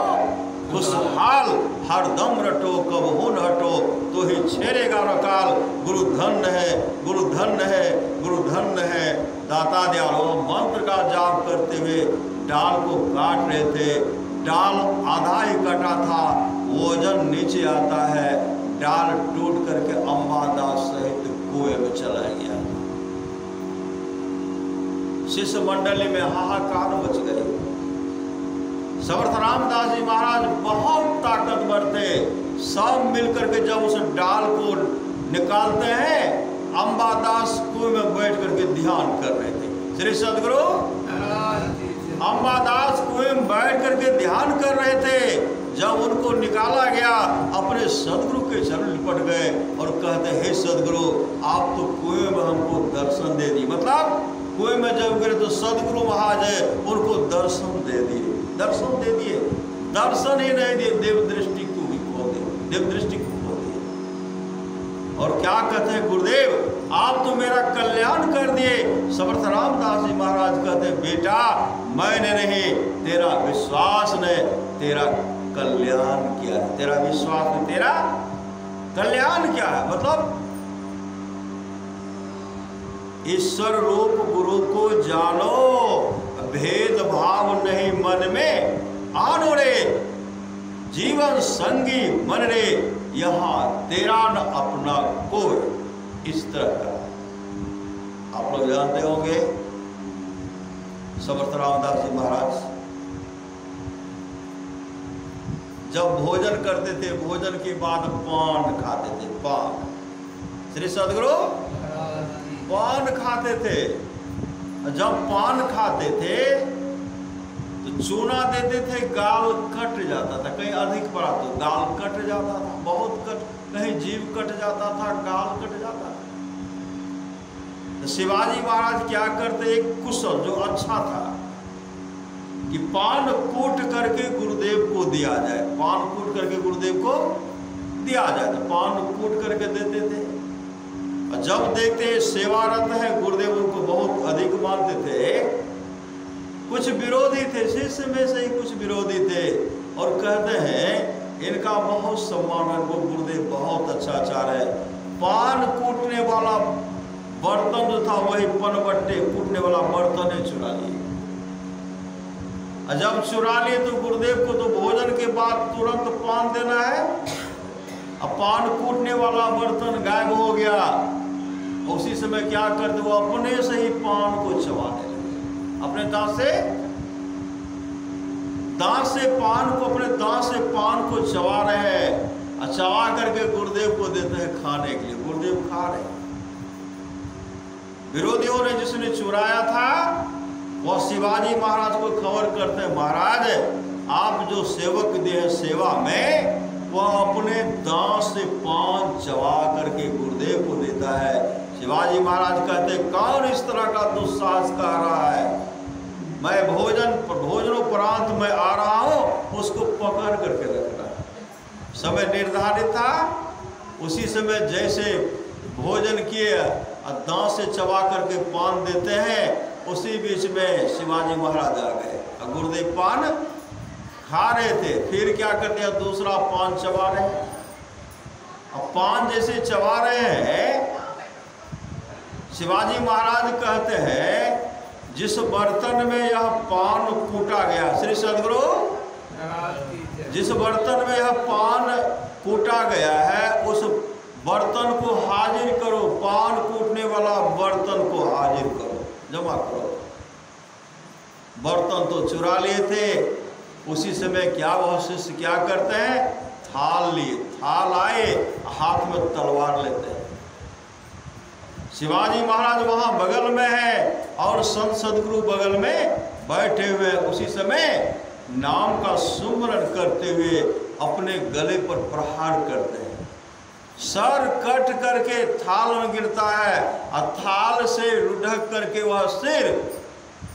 खुशहाल, हर दम रटो कब हो न हटो तो ही छेड़ेगा रकाल, गुरु धन है गुरु धन है गुरु धन है दाता दयाल। वो मंत्र का जाप करते हुए डाल को काट रहे थे, डाल आधा ही कटा था, वजन नीचे आता है, डाल टूट करके अंबादास सहित कुएं में चला गया। शिष्य मंडली में हाहाकार मच गई। समर्थ रामदास जी महाराज बहुत ताकतवर थे, सब मिलकर के जब उस डाल को निकालते हैं, अंबादास कुएं में बैठ करके ध्यान कर रहे थे। श्री सदगुरु अंबादास कुएं में बैठ करके ध्यान कर रहे थे। जब उनको निकाला गया अपने सदगुरु के चरण लिपट गए और कहते, हे सदगुरु, आप तो कुएं में हमको दर्शन दे दिए। मतलब कुएं में जब गिरे तो सदगुरु महाराज उनको दर्शन दे दिए। दर्शन दे दिए, दर्शन ही नहीं दिए, देव दृष्टि को भी खो दिए, देव दृष्टि को खो दिए। और क्या कहते हैं गुरुदेव, आप तो मेरा कल्याण कर दिए। समर्थ रामदास जी महाराज कहते हैं, बेटा मैंने नहीं, तेरा विश्वास ने तेरा कल्याण किया है। तेरा विश्वास ने तेरा कल्याण किया है। मतलब ईश्वर रूप गुरु को जानो, भेद भाव नहीं मन में आनो रे, जीवन संगी मन रे, यहाँ तेरा न अपना कोई। इस तरह का आप लोग जानते होंगे समर्थ रामदास जी महाराज जब भोजन करते थे, भोजन के बाद पान खाते थे। पान, श्री सदगुरु पान खाते थे। जब पान खाते थे तो चूना देते थे, गाल कट जाता था। कहीं अधिक पड़ा तो गाल कट जाता था, बहुत कट, कहीं जीभ कट जाता था, गाल कट जाता था। तो शिवाजी महाराज क्या करते, एक कुशल जो अच्छा था कि पान कूट करके गुरुदेव को दिया जाए। पान कूट करके गुरुदेव को दिया जाए, तो पान कूट करके देते थे। और जब देखते सेवारत है, गुरुदेव उनको बहुत अधिक मानते थे। कुछ विरोधी थे, शिष्य में से ही कुछ विरोधी थे, और कहते हैं इनका बहुत सम्मान है, वो गुरुदेव बहुत अच्छा आचार है। पान कूटने वाला बर्तन जो था वही पनबट्टे कूटने वाला बर्तन ही चुरा लिए। जब चुरा लिए तो गुरुदेव को तो भोजन के बाद तुरंत पान देना है। अब पान कूटने वाला बर्तन गायब हो गया। उसी समय क्या करते, वो अपने से ही पान को चबाने लगे, अपने दांत से पान को, अपने दांत से पान को चबा रहे हैं। और चबा करके गुरुदेव को देते हैं खाने के लिए। गुरुदेव खा रहे। विरोधियों ने जिसने चुराया था वह शिवाजी महाराज को खबर करते हैं, महाराज आप जो सेवक दिए सेवा में, वह अपने दांत से पान चबा करके गुरुदेव को देता है। शिवाजी महाराज कहते, कौन इस तरह का दुस्साहस कर रहा है? मैं भोजनोपरांत में आ रहा हूँ, उसको पकड़ करके रखना। समय निर्धारित था। उसी समय जैसे भोजन किए और दांत से चबा करके पान देते हैं, उसी बीच में शिवाजी महाराज आ गए और गुरुदेव पान खा रहे थे। फिर क्या करते हैं, दूसरा पान चबा रहे हैं। अब पान जैसे चबा रहे हैं, शिवाजी महाराज कहते हैं, जिस बर्तन में यह पान कूटा गया, श्री सदगुरु, जिस बर्तन में यह पान कूटा गया है उस बर्तन को हाजिर करो। पान कूटने वाला बर्तन को हाजिर करो, जमा करो। बर्तन तो चुरा लिए थे। उसी समय क्या वह शिष्य क्या करते हैं, थाल लिए, थाल आए, हाथ में तलवार लेते हैं। शिवाजी महाराज वहां बगल में है और संत सदगुरु बगल में बैठे हुए। उसी समय नाम का सुमरन करते हुए अपने गले पर प्रहार करते हैं। सर कट करके थाल में गिरता है और थाल से लुढ़क करके वह सिर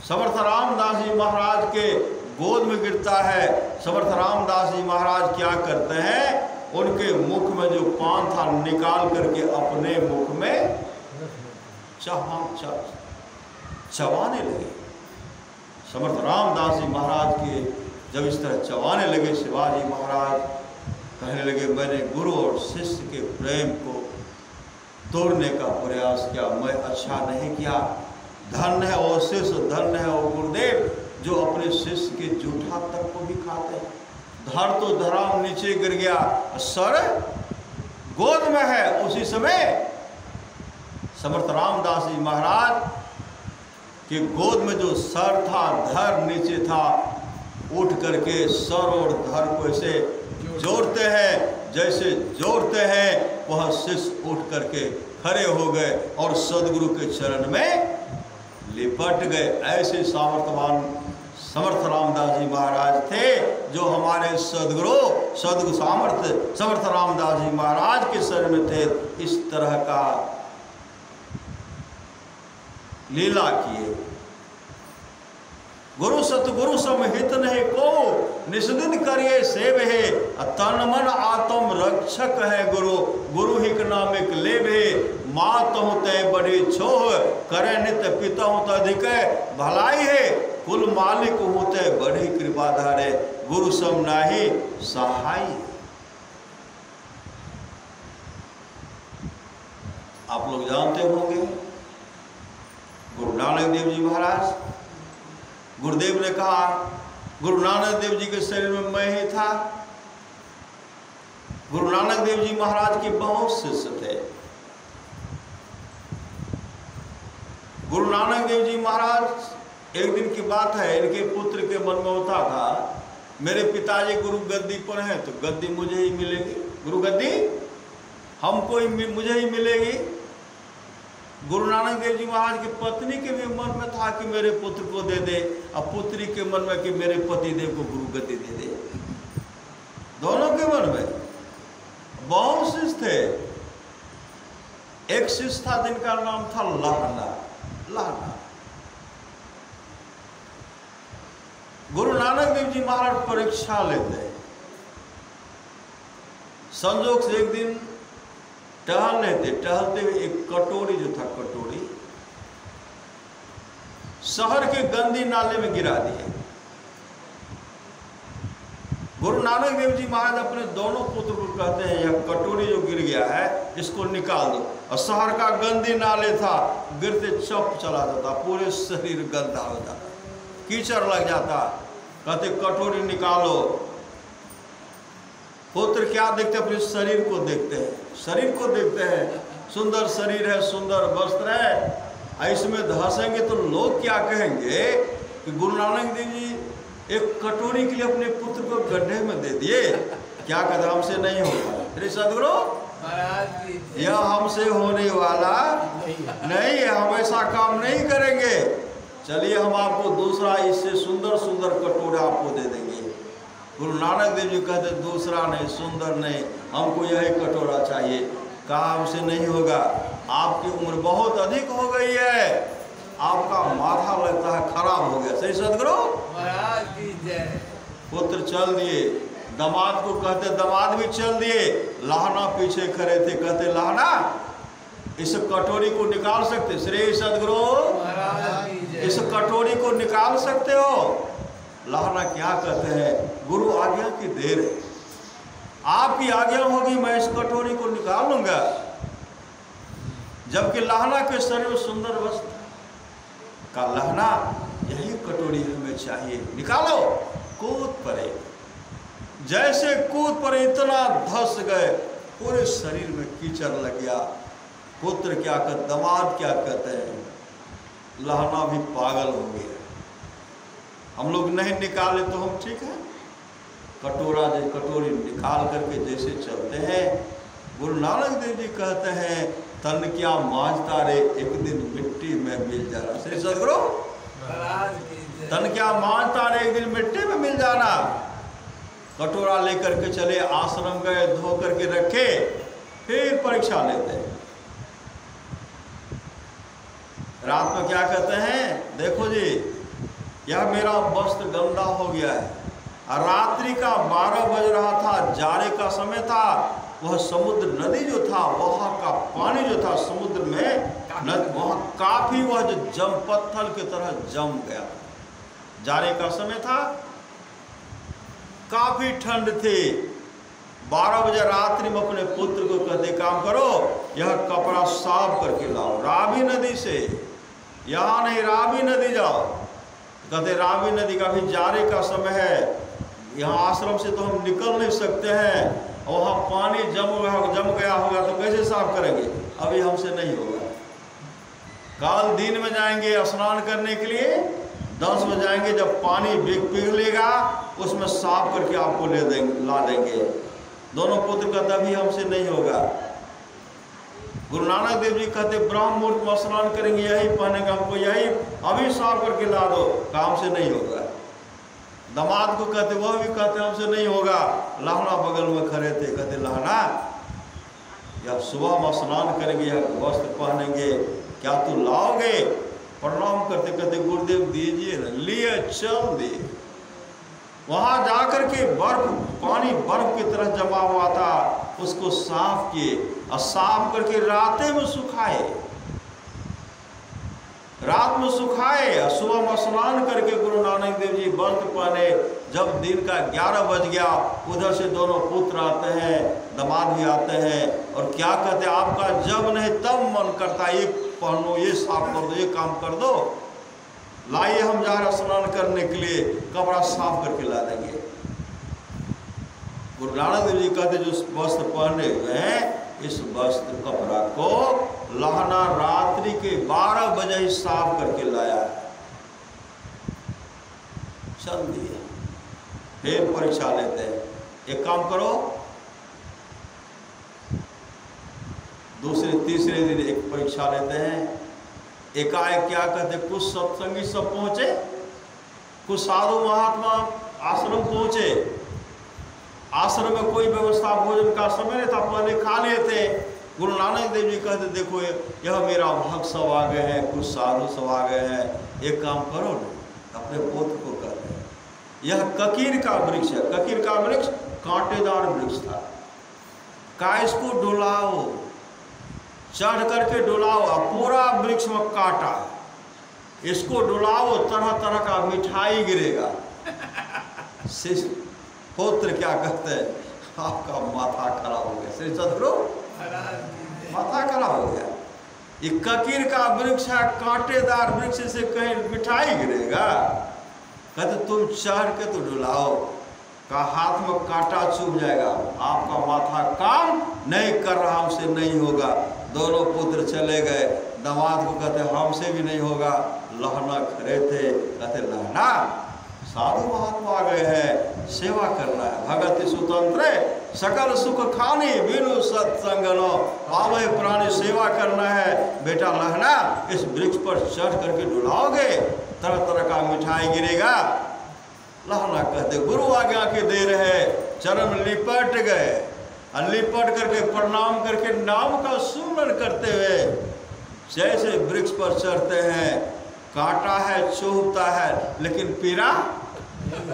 समर्थ रामदास जी महाराज के गोद में गिरता है। समर्थ रामदास जी महाराज क्या करते हैं, उनके मुख में जो पान था निकाल करके अपने मुख में चबाने लगे। समर्थ रामदास जी महाराज के जब इस तरह चबाने लगे, शिवाजी महाराज कहने लगे, मैंने गुरु और शिष्य के प्रेम को तोड़ने का प्रयास किया, मैं अच्छा नहीं किया। धन्य है वो शिष्य, धन्य है वो गुरुदेव जो अपने शिष्य के जूठा तक को भी खाते हैं। धड़ तो धराम नीचे गिर गया, सर गोद में है। उसी समय समर्थ रामदास जी महाराज के गोद में जो सर था, धड़ नीचे था, उठ करके सर और धड़ को ऐसे जोड़ते हैं, जैसे जोड़ते हैं वह शिष्य उठ करके खड़े हो गए और सदगुरु के चरण में लिपट गए। ऐसे सामर्थ्यवान समर्थ रामदास जी महाराज थे, जो हमारे सदगुरु समर्थ रामदास जी महाराज के शरीर में थे। इस तरह का लीला किए। गुरु सतगुरु समहित नहीं को, निस्दिन करिए सेव है। तन मन आत्म रक्षक है गुरु, गुरु हिक नामिक लेवे। मात हूँ तय बड़ी छोह, करे नित्य पिता हूँ तो अधिक भलाई है। कुल मालिक हूँ तय बड़ी कृपाधार है, गुरु सम नाही सहाय। आप लोग जानते होंगे गुरु नानक देव जी महाराज, गुरुदेव ने कहा गुरु नानक देव जी के शरीर में मैं ही था। गुरु नानक देव जी महाराज के बहुत शिष्य थे। गुरु नानक देव जी महाराज, एक दिन की बात है, इनके पुत्र के मन में होता था मेरे पिताजी गुरु गद्दी पर हैं तो गद्दी मुझे ही मिलेगी, गुरु गद्दी हमको ही मुझे ही मिलेगी। गुरु नानक देव जी महाराज की पत्नी के भी मन में था कि मेरे पुत्र को दे दे, और पुत्री के मन में कि मेरे पति देव को गुरु गद्दी दे दे। दोनों के मन में बहुत शिष्य थे। एक शिष्य था जिनका नाम था लहना। गुरु नानक देव जी महाराज परीक्षा लेते, संजोग से एक दिन टहलते हुए एक कटोरी जो था, कटोरी शहर के गंदी नाले में गिरा दिए। गुरु नानक देव जी महाराज अपने दोनों पुत्र को कहते हैं यह कटोरी जो गिर गया है इसको निकाल दो। और शहर का गंदी नाले था, गिरते चप चला जाता, पूरे शरीर गंदा हो जाता, कीचड़ लग जाता। कहते कटोरी निकालो। पुत्र क्या देखते, अपने शरीर को देखते हैं, शरीर को देखते हैं, सुंदर शरीर है, सुंदर वस्त्र है, इसमें धंसेंगे तो लोग क्या कहेंगे कि गुरु नानक देव जी एक कटोरी के लिए अपने पुत्र को गड्ढे में दे दिए। क्या कहते, हमसे नहीं होगा। अरे सदगुरु यह हमसे होने वाला नहीं है, हम ऐसा काम नहीं करेंगे। चलिए हम आपको दूसरा इससे सुंदर सुंदर कटोरा आपको दे देंगे। गुरु नानक देव जी कहते दूसरा नहीं, सुंदर नहीं, हमको यही कटोरा चाहिए। कहा हमसे नहीं होगा, आपकी उम्र बहुत अधिक हो गई है, आपका माथा लगता है खराब हो गया। सही सदगुरु महाराज की जय। पुत्र चल दिए, दामाद को कहते दामाद भी चल दिए। लहना पीछे खड़े थे, कहते लहना इस कटोरी को निकाल सकते, श्री सदगुरु महाराज की जय, इस कटोरी को निकाल सकते हो। लहना क्या कहते हैं, गुरु आज्ञा की देर है, आपकी आज्ञा होगी मैं इस कटोरी को निकाल लूंगा। जबकि लहना के शरीर में सुंदर वस्त्र का लहना, यही कटोरी हमें चाहिए, निकालो। कूद पड़े, जैसे कूद पड़े इतना धस गए, पूरे शरीर में कीचड़ लग गया। पुत्र क्या कहते, दामाद क्या कहते हैं, लहना भी पागल हो गया। हम लोग नहीं निकाले तो हम ठीक है, कटोरी निकाल करके जैसे चलते हैं। गुरु नानक देव जी कहते हैं तन क्या मांझता रे, एक दिन मिट्टी में मिल जाना। श्री सदगुरु तन क्या मांझता रे, एक दिन मिट्टी में मिल जाना। कटोरा लेकर के चले, आश्रम गए, धो करके रखे, फिर परीक्षा लेते हैं। रात में क्या कहते हैं, देखो जी यह मेरा वस्त्र गंदा हो गया है। रात्रि का 12 बज रहा था, जाड़े का समय था। वह समुद्र नदी जो था, वहाँ का पानी जो था समुद्र में वहाँ काफी वह जो जम पत्थर की तरह जम गया। जाड़े का समय था, काफी ठंड थी। 12 बजे रात्रि में अपने पुत्र को कहते काम करो, यह कपड़ा साफ करके लाओ रावी नदी से, यहाँ नहीं रावी नदी जाओ। कहते रावी नदी का भी जाड़े का समय है, यहाँ आश्रम से तो हम निकल नहीं सकते हैं, वहाँ पानी जम गया होगा तो कैसे साफ करेंगे, अभी हमसे नहीं होगा। कल दिन में जाएंगे स्नान करने के लिए, 10 बजे जाएंगे, जब पानी पिघलेगा उसमें साफ करके आपको ला देंगे। दोनों पुत्र कहते अभी हमसे नहीं होगा। गुरु नानक देव जी कहते ब्रह्म मुहूर्त में स्नान करेंगे, यही पहनेंगे, हमको यही अभी साफ करके ला दो, काम से नहीं होगा। दामाद को कहते, वह भी कहते हमसे नहीं होगा। लहना बगल में खड़े थे, कहते लहना या सुबह में स्नान करेंगे या वस्त्र पहनेंगे, क्या तू लाओगे? प्रणाम करते कहते गुरुदेव दीजिए ना। लिए चल दिए। वहां जाकर के पानी बर्फ की तरह जमा हुआ था, उसको साफ किए और साफ करके रातें में सुखाए, रात में सुखाए और सुबह में स्नान करके गुरु नानक देव जी वस्त्र पहने। जब दिन का 11 बज गया, उधर से दोनों पुत्र आते हैं, दामाद भी आते हैं और क्या कहते हैं, आपका जब नहीं तब मन करता ये पहन लो, ये साफ कर दो, ये काम कर दो, लाइए हम जा रहे स्नान करने के लिए, कपड़ा साफ करके ला देंगे। गुरु नानक देव जी कहते जो वस्त्र पहने हुए हैं, इस वस्त्र कपड़ा को लहना रात्रि के 12 बजे ही साफ करके लाया। चल दिए। फिर परीक्षा लेते हैं। एक काम करो, दूसरे तीसरे दिन एक परीक्षा लेते हैं। एकाएक क्या कहते, कुछ सत्संगी सब पहुंचे, कुछ साधु महात्मा आश्रम पहुंचे। आश्रम में कोई व्यवस्था भोजन का समय नहीं था, पहले खा लिए थे। गुरु नानक देव जी कहते देखो यह मेरा भक्त सब आ गए हैं, कुछ साधु सब आ गए हैं, एक काम करो ना, अपने पुत्र को कहते हैं, यह ककीर का वृक्ष है। ककीर का वृक्ष कांटेदार वृक्ष था, का इसको डुलाओ, चढ़ करके डुलाओ, पूरा वृक्ष में काटा, इसको डुलाओ, तरह तरह का मिठाई गिरेगा। पुत्र क्या कहते हैं, आपका माथा खराब हो गया। श्री सदगुरु माथा खराब हो गया। ये ककीर का वृक्ष है, कांटेदार वृक्ष से कहीं मिठाई गिरेगा। कहते तुम चढ़ के तो डुलाओ, का हाथ में कांटा चुभ जाएगा, आपका माथा काम नहीं कर रहा, हमसे नहीं होगा। दोनों पुत्र चले गए। दामाद को कहते हमसे भी नहीं होगा। लहना खड़े थे, कहते लहना साधु महात्मा आ गए हैं, सेवा करना है। भगत स्वतंत्र सकल सुख खानी बिनु सत्संगनो, आवे प्राणी सेवा करना है। बेटा लहना इस वृक्ष पर चढ़ करके डुलाओगे, तरह तरह का मिठाई गिरेगा। लहना कहते गुरु आज्ञा के दे रहे, चरण लिपट गए और लिपट करके प्रणाम करके नाम का सुमरण करते हुए जैसे वृक्ष पर चढ़ते हैं, काटा है, चुभता है, लेकिन पीड़ा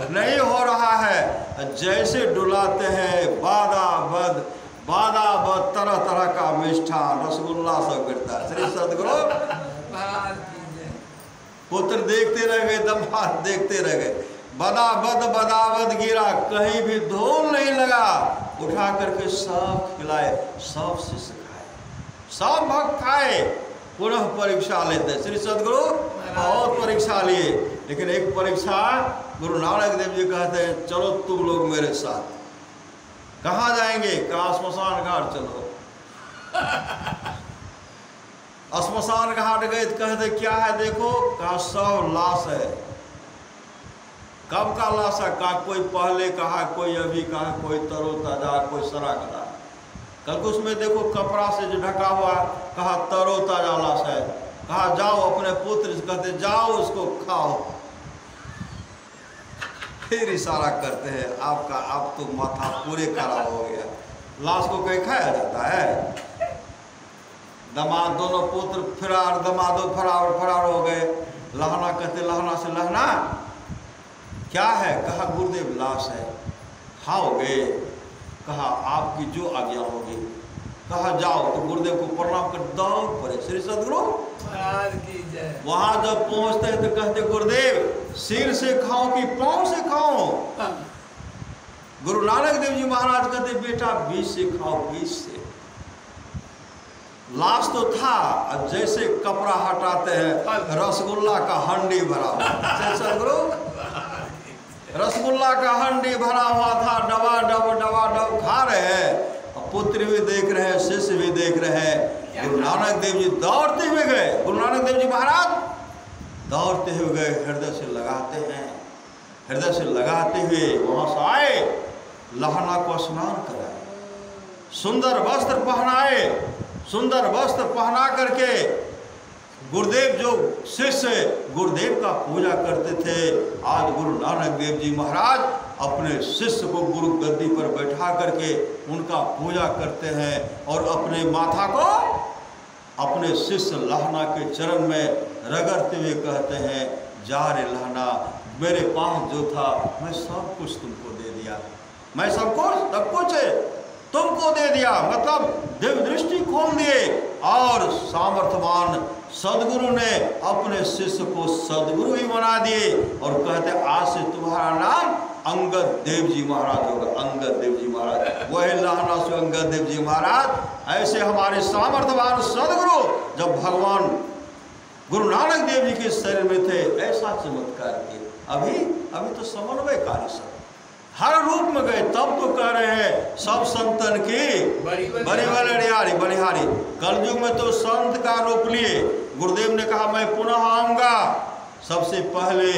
नहीं हो रहा है। जैसे डुलाते हैं, बादा बद तरह तरह का मिष्ठान रसगुल्ला सब गिरता है। श्री सदगुरु पुत्र देखते रह गए, दामाद देखते रह गए। बदाबद गिरा, कहीं भी धूल नहीं लगा। उठा करके सब खिलाए, सब शिष्य खाए, सब भक्त खाए। पुनः परीक्षा लेते। श्री सदगुरु बहुत परीक्षा लिए, लेकिन एक परीक्षा गुरु नानक देव जी कहते हैं चलो तुम लोग मेरे साथ। कहाँ जाएंगे? कहाँ? श्मशान घाट चलो। श्मशान घाट गए तो कहते क्या है देखो, कहा सब लाश है। कब का लाश है? कहा कोई पहले कहा, कोई अभी कहा, कोई तरोताजा, कोई सड़ा गला। कल को उसमें देखो कपड़ा से जो ढका हुआ, कहा तरोताजा लाश है। कहा जाओ अपने पुत्र से, कहते जाओ उसको खाओ। फिर इशारा करते हैं आपका अब तो माथा पूरे खराब हो गया। लाश को कहीं खाया जाता है? दामाद दोनों पुत्र फरार, दामादो फरार हो गए। लहना कहते लहना से लहना क्या है? कहा गुरुदेव लाश है। खाओगे? कहा आपकी जो आज्ञा होगी। कहा जाओ। तो गुरुदेव को प्रणाम कर दौड़ पड़े। श्री सदगुरु वहां जब पहुंचते हैं तो कहते गुरुदेव सिर से खाओ कि पांव से खाओ? गुरु नानक देव जी महाराज कहते बेटा बीच से खाओ, बीच से। लाश तो था, अब जैसे कपड़ा हटाते हैं रसगुल्ला का हंडी भरा हुआ। सदगुरु रसगुल्ला का हंडी भरा हुआ था, डबा डब खा रहे हैं। पुत्र भी देख रहे हैं, शिष्य भी देख रहे हैं। गुरु नानक देव जी दौड़ते हुए गए। गुरु नानक देव जी महाराज दौड़ते हुए गए, हृदय से लगाते हैं, हृदय से लगाते हुए वहां से आए, लहना को स्नान कराए, सुंदर वस्त्र पहनाए, सुंदर वस्त्र पहना करके गुरुदेव जो शिष्य गुरुदेव का पूजा करते थे, आज गुरु नानक देव जी महाराज अपने शिष्य को गुरु गद्दी पर बैठा करके उनका पूजा करते हैं और अपने माथा को अपने शिष्य लहना के चरण में रगड़ते हुए कहते हैं, जा रे लहना, मेरे पास जो था मैं सब कुछ तुमको दे दिया, मैं सब कुछ तुमको दे दिया। मतलब दिव्य दृष्टि खोल दिए और सामर्थ्यवान सदगुरु ने अपने शिष्य को सदगुरु ही बना दिए और कहते आज से तुम्हारा नाम अंगद देव जी महाराज होगा। अंगद देव जी महाराज, वही लहना से अंगद देव जी महाराज। ऐसे हमारे सामर्थ्यवान सदगुरु जब भगवान गुरु नानक देव जी के शरीर में थे, ऐसा चमत्कार किए। अभी तो समन्वयकारी सब हर रूप में गए, तब तो कह रहे हैं सब संतन की बलिहारी। कलयुग में तो संत का रूप लिए गुरुदेव ने कहा मैं पुनः आऊंगा, सबसे पहले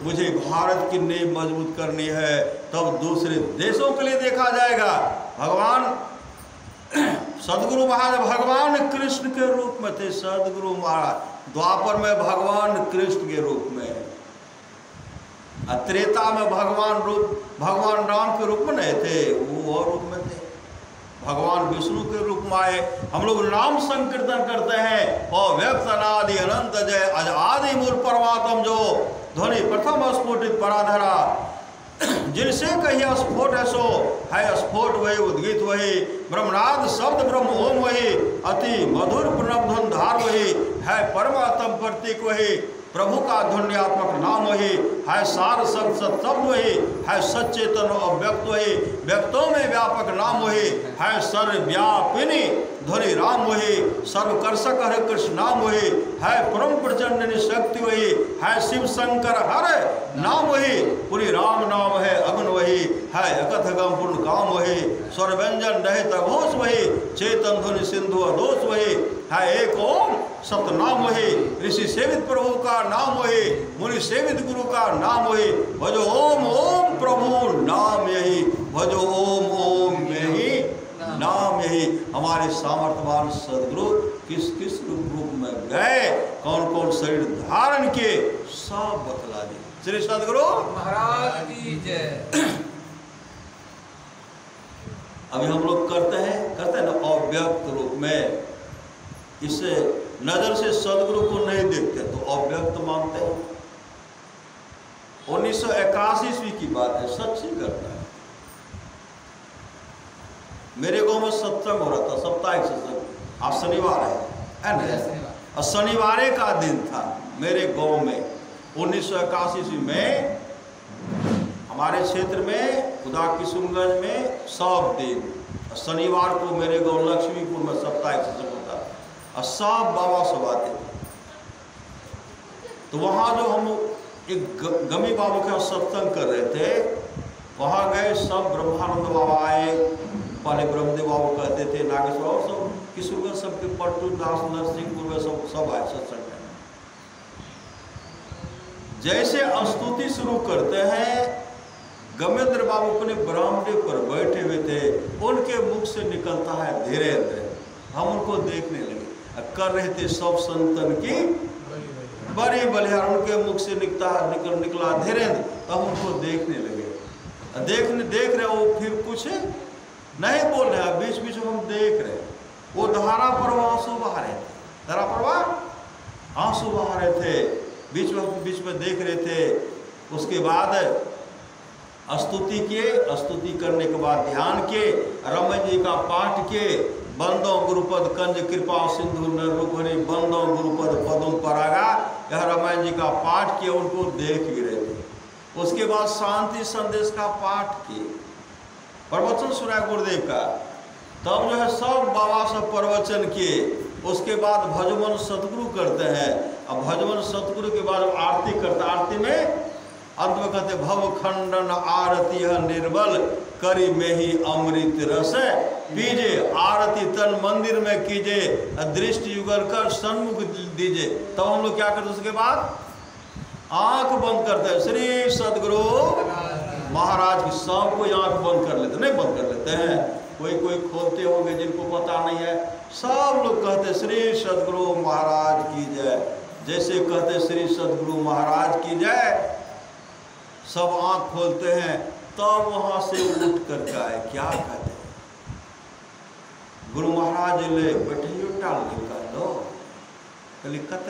मुझे भारत की नींव मजबूत करनी है, तब दूसरे देशों के लिए देखा जाएगा। भगवान सदगुरु महाराज भगवान कृष्ण के रूप में थे। सदगुरु महाराज द्वापर में भगवान कृष्ण के रूप में, त्रेता में भगवान राम के रूप में नहीं थे, वो और रूप में थे। भगवान विष्णु के रूप में आए। हम लोग नाम संकीर्तन करते हैं और व्यक्त अनादि अनंत जय अज आदि मूल परमात्म जो ध्वनि प्रथम स्फुटित पराधरा, जिनसे कहिए स्फोट है सो है स्फोट वही उद्गीत वही, ब्रह्मनाद शब्द ब्रह्म ओम वही, अति मधुर प्रणव धार वही है, परमात्म प्रतीक वही, प्रभु का ध्वन्यात्मक नाम वही है, सार सब शब्द वही है, सच्चेतन अव्यक्त वही, व्यक्तों में व्यापक नाम वही है, सर्वव्यापिनी ध्वनि राम वही, सर्वकर्षक हरे कृष्ण नाम वही है, परम प्रचंड निशक्ति वही है, शिव शंकर हर नाम वही, पूरी राम नाम है, अगुण वही है, अकथ गम पूर्ण काम वही, स्वर व्यंजन रहित घोष वही, चेतन ध्वनि सिंधु अदोष वही है, एक ओम सतनाम वही, ऋषि सेवित प्रभु का नाम वही, मुनि सेवित गुरु का नाम वही, भजो ओम ओम प्रभु नाम यही, भजो ओम ओम यही नाम यही। हमारे सामर्थ्यवान सदगुरु किस किस रूप में गए, कौन कौन शरीर धारण किए, सब बतला दिए। श्री सदगुरु
महाराज की जय।
अभी हम लोग करते हैं ना अव्यक्त रूप में, इससे नजर से सदगुरु को नहीं देखते तो अव्यक्त मानते हैं। 1981 ईस्वी की बात है, सच्ची घटना है। मेरे गांव में सत्संग हो रहा था, साप्ताहिक सत्संग। आज शनिवार है ना, और शनिवार का दिन था मेरे गांव में। 1981 ईस्वी में हमारे क्षेत्र में खुदा किशुनगंज में सब दिन शनिवार को मेरे गांव लक्ष्मीपुर में साप्ताहिक सत्संग होता और सब बाबा सब आते थे। तो वहाँ जो हम एक गमी बाबा के सत्संग कर रहे थे, वहाँ गए, सब ब्रह्मानंद बाबा आए, पहले ब्रह्मदेव बाबा कहते थे, नागेश्वर और सब किशोरगंज सबके पट्टू दास नरसिंहपुर में सब आए सत्संग में। जैसे स्तुति शुरू करते हैं, गमेंद्र बाबू अपने बरामदे पर बैठे हुए थे, उनके मुख से निकलता है धीरेन्द्र। हम उनको देखने लगे, कर रहे थे सब संतन की बड़ी बलिहार, उनके मुख से निकला धीरेन्द्र। तो हम उनको देखने लगे, देख रहे वो फिर कुछ नहीं बोल रहे, बीच बीच में हम देख रहे, वो धारा प्रवाह आंसू बहा रहे थे, धारा प्रवाह आंसू बहा रहे थे, बीच में देख रहे थे। उसके बाद स्तुति किए, स्तुति करने के बाद ध्यान किए, रमन जी का पाठ किए, बंदो गुरुपद कंज कृपा सिंधु नरूपरि, बंदो गुरुपद पदम परागा, यह रामायण जी का पाठ किया, उनको देख ही रहे थे। उसके बाद शांति संदेश का पाठ किए, प्रवचन सुना गुरुदेव का, तब जो है सब बाबा सब प्रवचन किए। उसके बाद भजमन सतगुरु करते हैं, अब भजमन सतगुरु के बाद आरती करते, आरती में अंत में कहते भव खंडन आरती निर्बल करी में ही अमृत रस पीजे, आरती तन मंदिर में कीजे, दृष्टि युगल कर सन्मुख दीजे। तब हम लोग क्या करते, उसके बाद आंख बंद करते हैं, श्री सदगुरु महाराज की। सब कोई आंख बंद कर लेते, नहीं बंद कर लेते हैं, कोई खोलते होंगे जिनको पता नहीं है। सब लोग कहते श्री सदगुरु महाराज की जय। जैसे कहते श्री सदगुरु महाराज की जय, सब आंख खोलते हैं तब वहां से उठ कर आए। क्या कहते हैं गुरु महाराज ले बैठियो टाल कह लो कल कत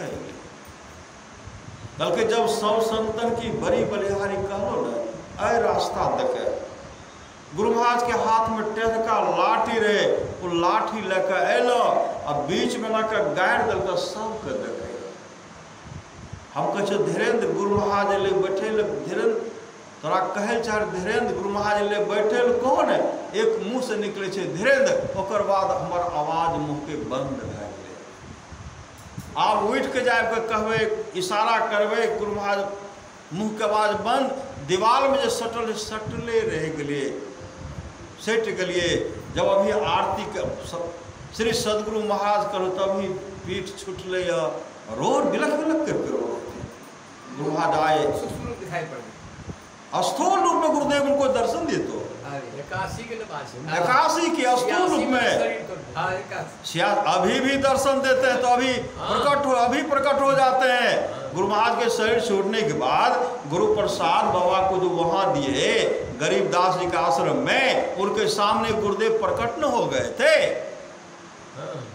कल के जब सब संतन की बड़ी बलिहारी कहलो न अय रास्ता देखे। गुरु महाराज के हाथ में टेढ़ का लाठी रहे, वो लाठी लेकर अलो और बीच में ना कर गाड़ दल का सबके देखे। हम कहे धीरेन्द्र गुरु महाराज ले बैठे धीरेन्द्र तोरा कहे चाहे धीरेन्द्र गुरु महाराज ले बैठे कौन है, एक मुंह से निकले धीरेन्द्र, ओकर बाद हमार आवाज मुंह के बंद भए गेले। आप उठ के जाए कहबे इशारा करबे गुरु महाराज मुंह के आवाज बंद, दीवार में जो सटले रह गए सट गलिए। जब अभी आरती के श्री सदगुरु महाराज करो तभी पीठ छुटले रोड बिलख बिलख करके रो गुरु महाराज आए
दिखाई पड़
स्थूल रूप में गुरुदेव उनको दर्शन दिए। तो
81
के स्थूल रूप में अभी भी दर्शन देते हैं, तो अभी प्रकट हो जाते हैं। गुरु महाराज के शरीर छोड़ने के बाद गुरु प्रसाद बाबा को जो वहां दिए गरीबदास जी के आश्रम में, उनके सामने गुरुदेव प्रकट न हो गए थे,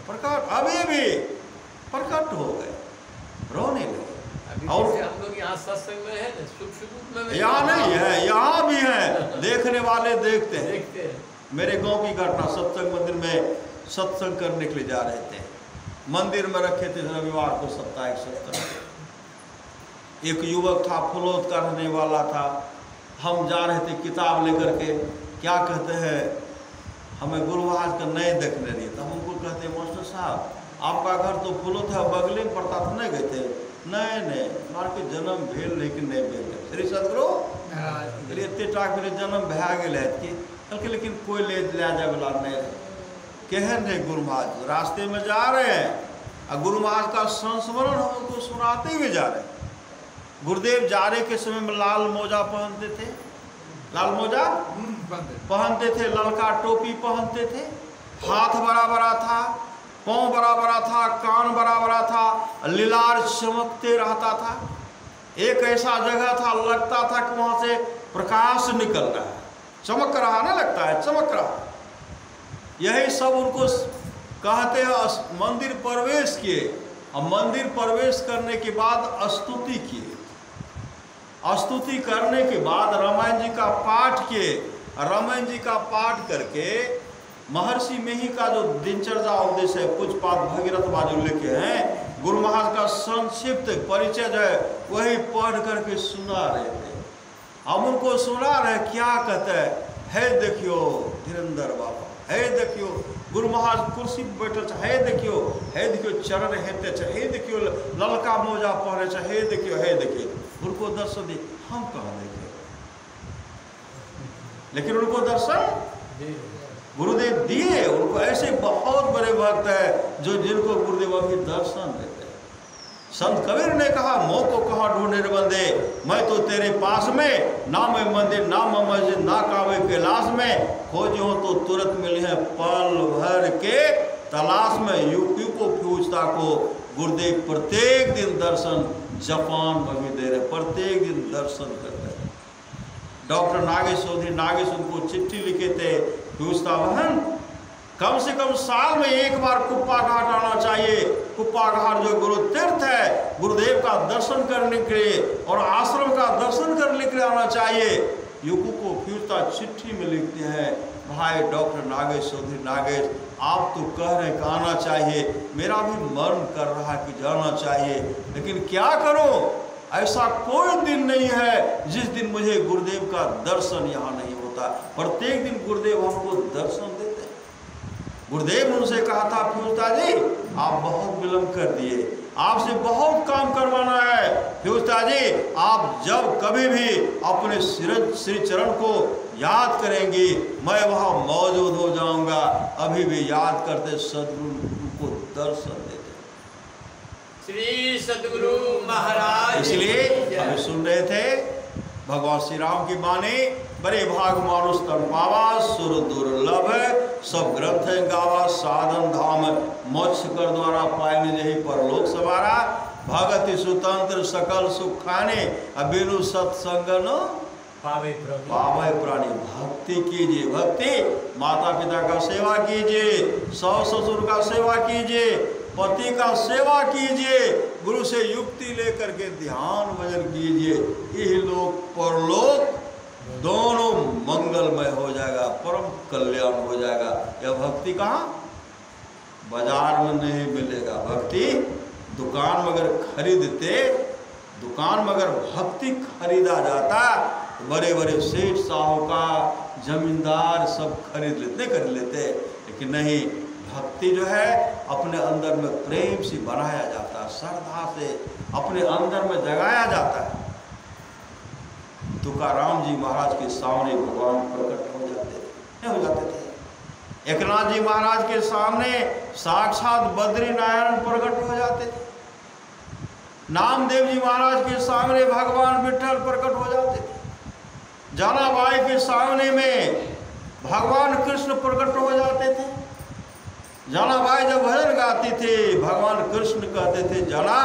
प्रकट अभी भी प्रकट हो गए, रोने लगे।
और हम लोग यहाँ सत्संग में है ना, शुभ में
यहाँ नहीं है, यहाँ भी है, देखने वाले देखते हैं। मेरे गांव की घटना, सत्संग मंदिर में सत्संग करने के लिए जा रहे थे, मंदिर में रखे थे रविवार को साप्ताहिक सत्संग। एक युवक था, फुलौत का रहने वाला था, हम जा रहे थे किताब लेकर के, क्या कहते हैं हमें गुरु महाराज का नहीं देखने नहीं, तब हमको कहते मास्टर साहब आपका घर तो फुलौत है, बगले में पड़ता था, नहीं गए थे? नहीं मार के जन्म भेल लेकिन नहीं भेल श्री सदगुरु एते टाक मेरे जन्म भए गेल है, लेकिन कोई ले जाए वाला नहीं रहे। केहन रहे गुरु महाराज, रास्ते में जा रहे हैं और गुरु महाराज का संस्मरण हम उनको सुनाते हुए जा रहे हैं। गुरुदेव जा रहे के समय में लाल मोजा पहनते थे, लाल मोजा पहनते थे, ललका टोपी पहनते थे, हाथ बड़ा बड़ा था, पाँव बड़ा बड़ा था, कान बड़ा बड़ा था, लीलार चमकते रहता था। एक ऐसा जगह था लगता था कि वहां से प्रकाश निकल रहा है, चमक रहा ना, लगता है चमक रहा। यही सब उनको कहते हैं। मंदिर प्रवेश किए और मंदिर प्रवेश करने के बाद स्तुति किए, स्तुति करने के बाद रामायण जी का पाठ किए। रामायण जी का पाठ करके महर्षि मेही का जो दिनचर्या उपदेश है, पूज्यपाद भगीरथ बाजू लिखे हैं, गुरु महाराज का संक्षिप्त परिचय जो है वही पढ़ करके सुना रहे थे। हम उनको सुना रहे, क्या कहते है देखियो धीरेन्द्र बाबा, है देखियो गुरु महाराज कुर्सी पर बैठल है, है देखियो चरण हेते, है देखियो ललका मोजा पहने, है देखियो गुरु को दर्शन दिए। हम कहाँ देखे, लेकिन उनको दर्शन गुरुदेव दिए। उनको ऐसे बहुत बड़े भक्त है जो जिनको गुरुदेव अभी दर्शन देते हैं। संत कबीर ने कहा, मोह को कहाँ ढूंढे रे बंदे, मैं तो तेरे पास में, ना मैं मंदिर ना मैं मस्जिद ना कावे कैलाश में, खोजो तो तुरंत मिले हैं पल भर के तलाश में। यूपी को पूछता को गुरुदेव प्रत्येक दिन दर्शन जापान में भी दे रहे, प्रत्येक दिन दर्शन करते हैं। डॉक्टर नागेश चौधरी नागेश उनको चिट्ठी लिखे थे, पूछता बहन कम से कम साल में एक बार कुप्पा घाट आना चाहिए। कुप्पा घाट जो गुरु तीर्थ है, गुरुदेव का दर्शन करने के लिए और आश्रम का दर्शन करने के लिए आना चाहिए। युकू को फिरता चिट्ठी में लिखते हैं, भाई डॉक्टर नागेश चौधरी नागेश, आप तो कह रहे हैं कि आना चाहिए, मेरा भी मन कर रहा है कि जाना चाहिए, लेकिन क्या करूं, ऐसा कोई दिन नहीं है जिस दिन मुझे गुरुदेव का दर्शन यहाँ नहीं होता। प्रत्येक दिन गुरुदेव हमको दर्शन देते हैं। गुरुदेव ने उनसे कहा था, फ्यूजता जी आप बहुत विलम्ब कर दिए, आपसे बहुत काम करवाना है। फ्यूजता जी आप जब कभी भी अपने श्री चरण को याद करेंगी, मैं वहाँ मौजूद हो जाऊंगा। अभी भी याद करते सदगुरु को दर्शन देते
श्री सदगुरु महाराज।
इसलिए हम सुन रहे थे भगवान श्री राम की बानी, बड़े भाग मानुष तन पावा, सुर दुर्लभ सब ग्रंथ गावा, साधन धाम मोक्ष कर द्वारा पाए नहीं परलोक सवारा। भगति सुतंत्र सकल सुख खाने अबिनु सत्संग न
पावे
प्राणी। भक्ति कीजिए, भक्ति माता पिता का सेवा कीजिए, सास ससुर का सेवा कीजिए, पति का सेवा कीजिए, गुरु से युक्ति लेकर के ध्यान भजन कीजिए। यही लोक परलोक दोनों मंगलमय हो जाएगा, परम कल्याण हो जाएगा। यह भक्ति कहाँ? बाजार में नहीं मिलेगा। भक्ति दुकान में अगर खरीदते, दुकान में अगर भक्ति खरीदा जाता, बड़े बड़े सेठ साहूकार जमींदार सब खरीद लेते, लेकिन नहीं, भक्ति जो है अपने अंदर में प्रेम से बनाया जाता है, श्रद्धा से अपने अंदर में जगाया जाता है। तुकाराम जी महाराज के सामने भगवान प्रकट हो जाते थे। एकनाथ जी महाराज के सामने साक्षात बद्री नारायण प्रकट हो जाते थे। नामदेव जी महाराज के सामने भगवान विठल प्रकट हो जाते थे। जानाबाई के सामने में भगवान कृष्ण प्रकट हो जाते थे। जानाबाई जब भजन गाती थी, भगवान कृष्ण कहते थे, जाना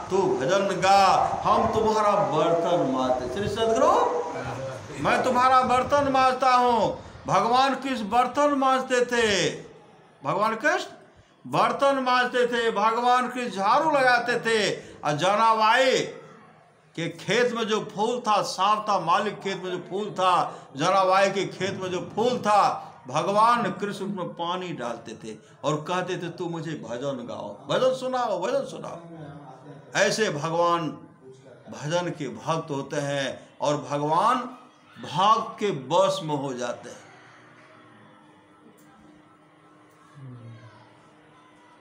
तू भजन गा, हम तुम्हारा बर्तन मांजते। श्री सदगुरु, मैं तुम्हारा बर्तन मांजता हूँ। भगवान कृष्ण बर्तन मांजते थे, भगवान कृष्ण बर्तन मांजते थे, भगवान कृष्ण झाड़ू लगाते थे। और जानाबाई के खेत में जो फूल था साफ था, मालिक खेत में जो फूल था, जानाबाई के खेत में जो फूल था, भगवान कृष्ण में पानी डालते थे और कहते थे तू मुझे भजन गाओ, भजन सुनाओ, भजन सुनाओ। ऐसे भगवान भजन के भक्त होते हैं और भगवान भक्त के बस में हो जाते हैं।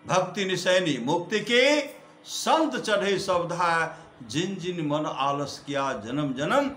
भक्ति निशैनी मुक्ति के संत चढ़े शब्दा, जिन जिन मन आलस किया जन्म जन्म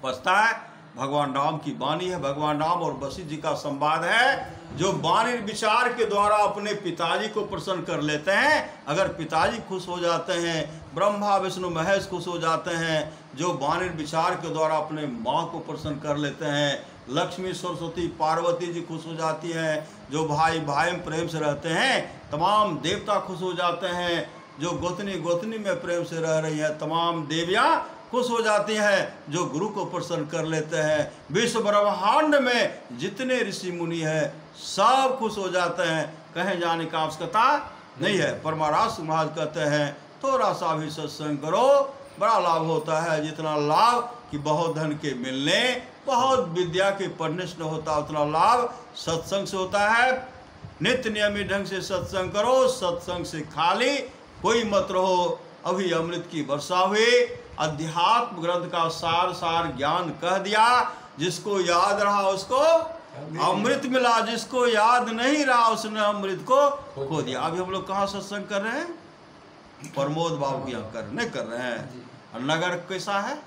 पछताए। भगवान राम की वाणी है, भगवान राम और वशिष्ठ जी का संवाद है, जो वाणी विचार के द्वारा अपने पिताजी को प्रसन्न कर लेते हैं। अगर पिताजी खुश हो जाते हैं, ब्रह्मा विष्णु महेश खुश हो जाते हैं। जो वाणी विचार के द्वारा अपने माँ को प्रसन्न कर लेते हैं, लक्ष्मी सरस्वती पार्वती जी खुश हो जाती हैं। जो भाई भाई में प्रेम से रहते हैं, तमाम देवता खुश हो जाते हैं। जो गोतनी गोतनी में प्रेम से रह रही है, तमाम देवियाँ खुश हो जाती हैं। जो गुरु को प्रसन्न कर लेते हैं, विश्व ब्रह्मांड में जितने ऋषि मुनि हैं सब खुश हो जाते हैं। कहीं जाने का आवश्यकता नहीं है। परमारास महाराज कहते हैं थोड़ा सा भी सत्संग करो, बड़ा लाभ होता है। जितना लाभ कि बहुत धन के मिलने, बहुत विद्या के पढ़ने से होता, उतना लाभ सत्संग से होता है। नित्य नियमित ढंग से सत्संग करो, सत्संग से खाली कोई मत रहो। अभी अमृत की वर्षा हुई, अध्यात्म ग्रंथ का सार सार ज्ञान कह दिया। जिसको याद रहा उसको अमृत मिला, जिसको याद नहीं रहा उसने अमृत को खो दिया। अभी हम लोग कहाँ सत्संग कर रहे हैं? प्रमोद बाबू यहाँ कर रहे हैं। और नगर कैसा है?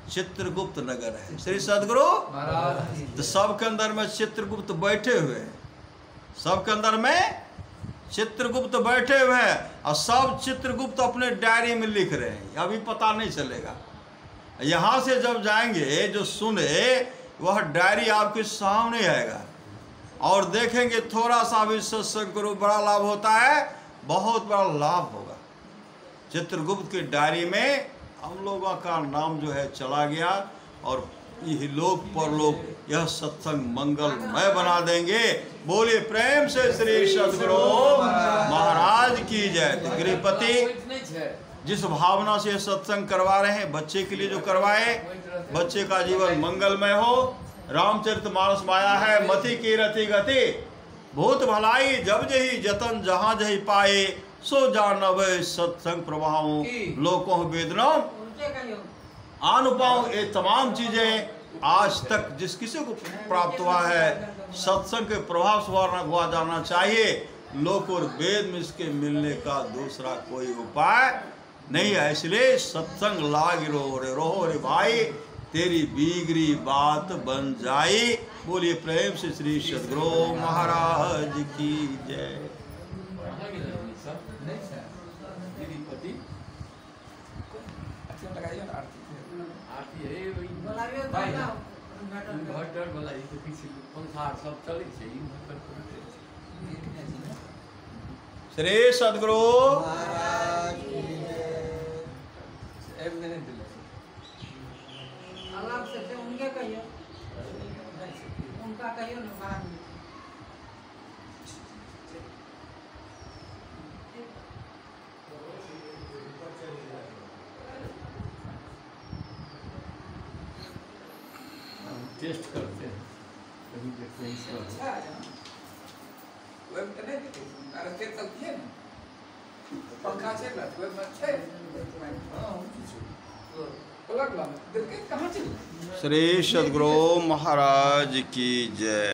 चित्रगुप्त नगर है। श्री सदगुरु तो सबके अंदर में चित्रगुप्त बैठे हुए हैं, सबके अंदर में चित्रगुप्त बैठे हुए हैं और सब चित्रगुप्त अपने डायरी में लिख रहे हैं। अभी पता नहीं चलेगा। यहाँ से जब जाएंगे, जो सुने वह डायरी आपके सामने आएगा और देखेंगे थोड़ा सा भी सत्संग करो, बड़ा लाभ होता है, बहुत बड़ा लाभ होगा। चित्रगुप्त की डायरी में हम लोगों का नाम जो है चला गया और यही लोक परलोक यह सत्संग मंगलमय बना देंगे। बोलिए प्रेम से श्री सदगुरु महाराज की जय। तो गृहपति जिस भावना से सत्संग करवा रहे हैं, बच्चे के लिए जो करवाए, बच्चे का जीवन मंगलमय हो। रामचरितमानस माया है, मति की रति गति भूत भलाई, जब जही जतन जहाँ जही पाए, सो जानवे सत्संग प्रभाव लोकों वेदना अनुपाओ। ये तमाम चीजें आज तक जिस किसी को प्राप्त हुआ है, सत्संग के प्रभाव से हुआ जाना चाहिए। लोक और वेद में इसके मिलने का दूसरा कोई उपाय नहीं है। इसलिए सत्संग लाग रहो रे भाई, तेरी बिगड़ी बात बन जाई। बोलिए प्रेम से श्री सदगुरु महाराज की जय। श्री सदगुरु
टेस्ट करते हैं, कभी देखते हैं इसका।
अच्छा है ना? वेब तो नहीं देखे, अरे तेरे तक किए ना? पंखा चल रहा है, वेब में अच्छा है।
हाँ, कुछ
पलट ला, दिल के कहाँ चल?
श्री सद्गुरु महाराज की जय।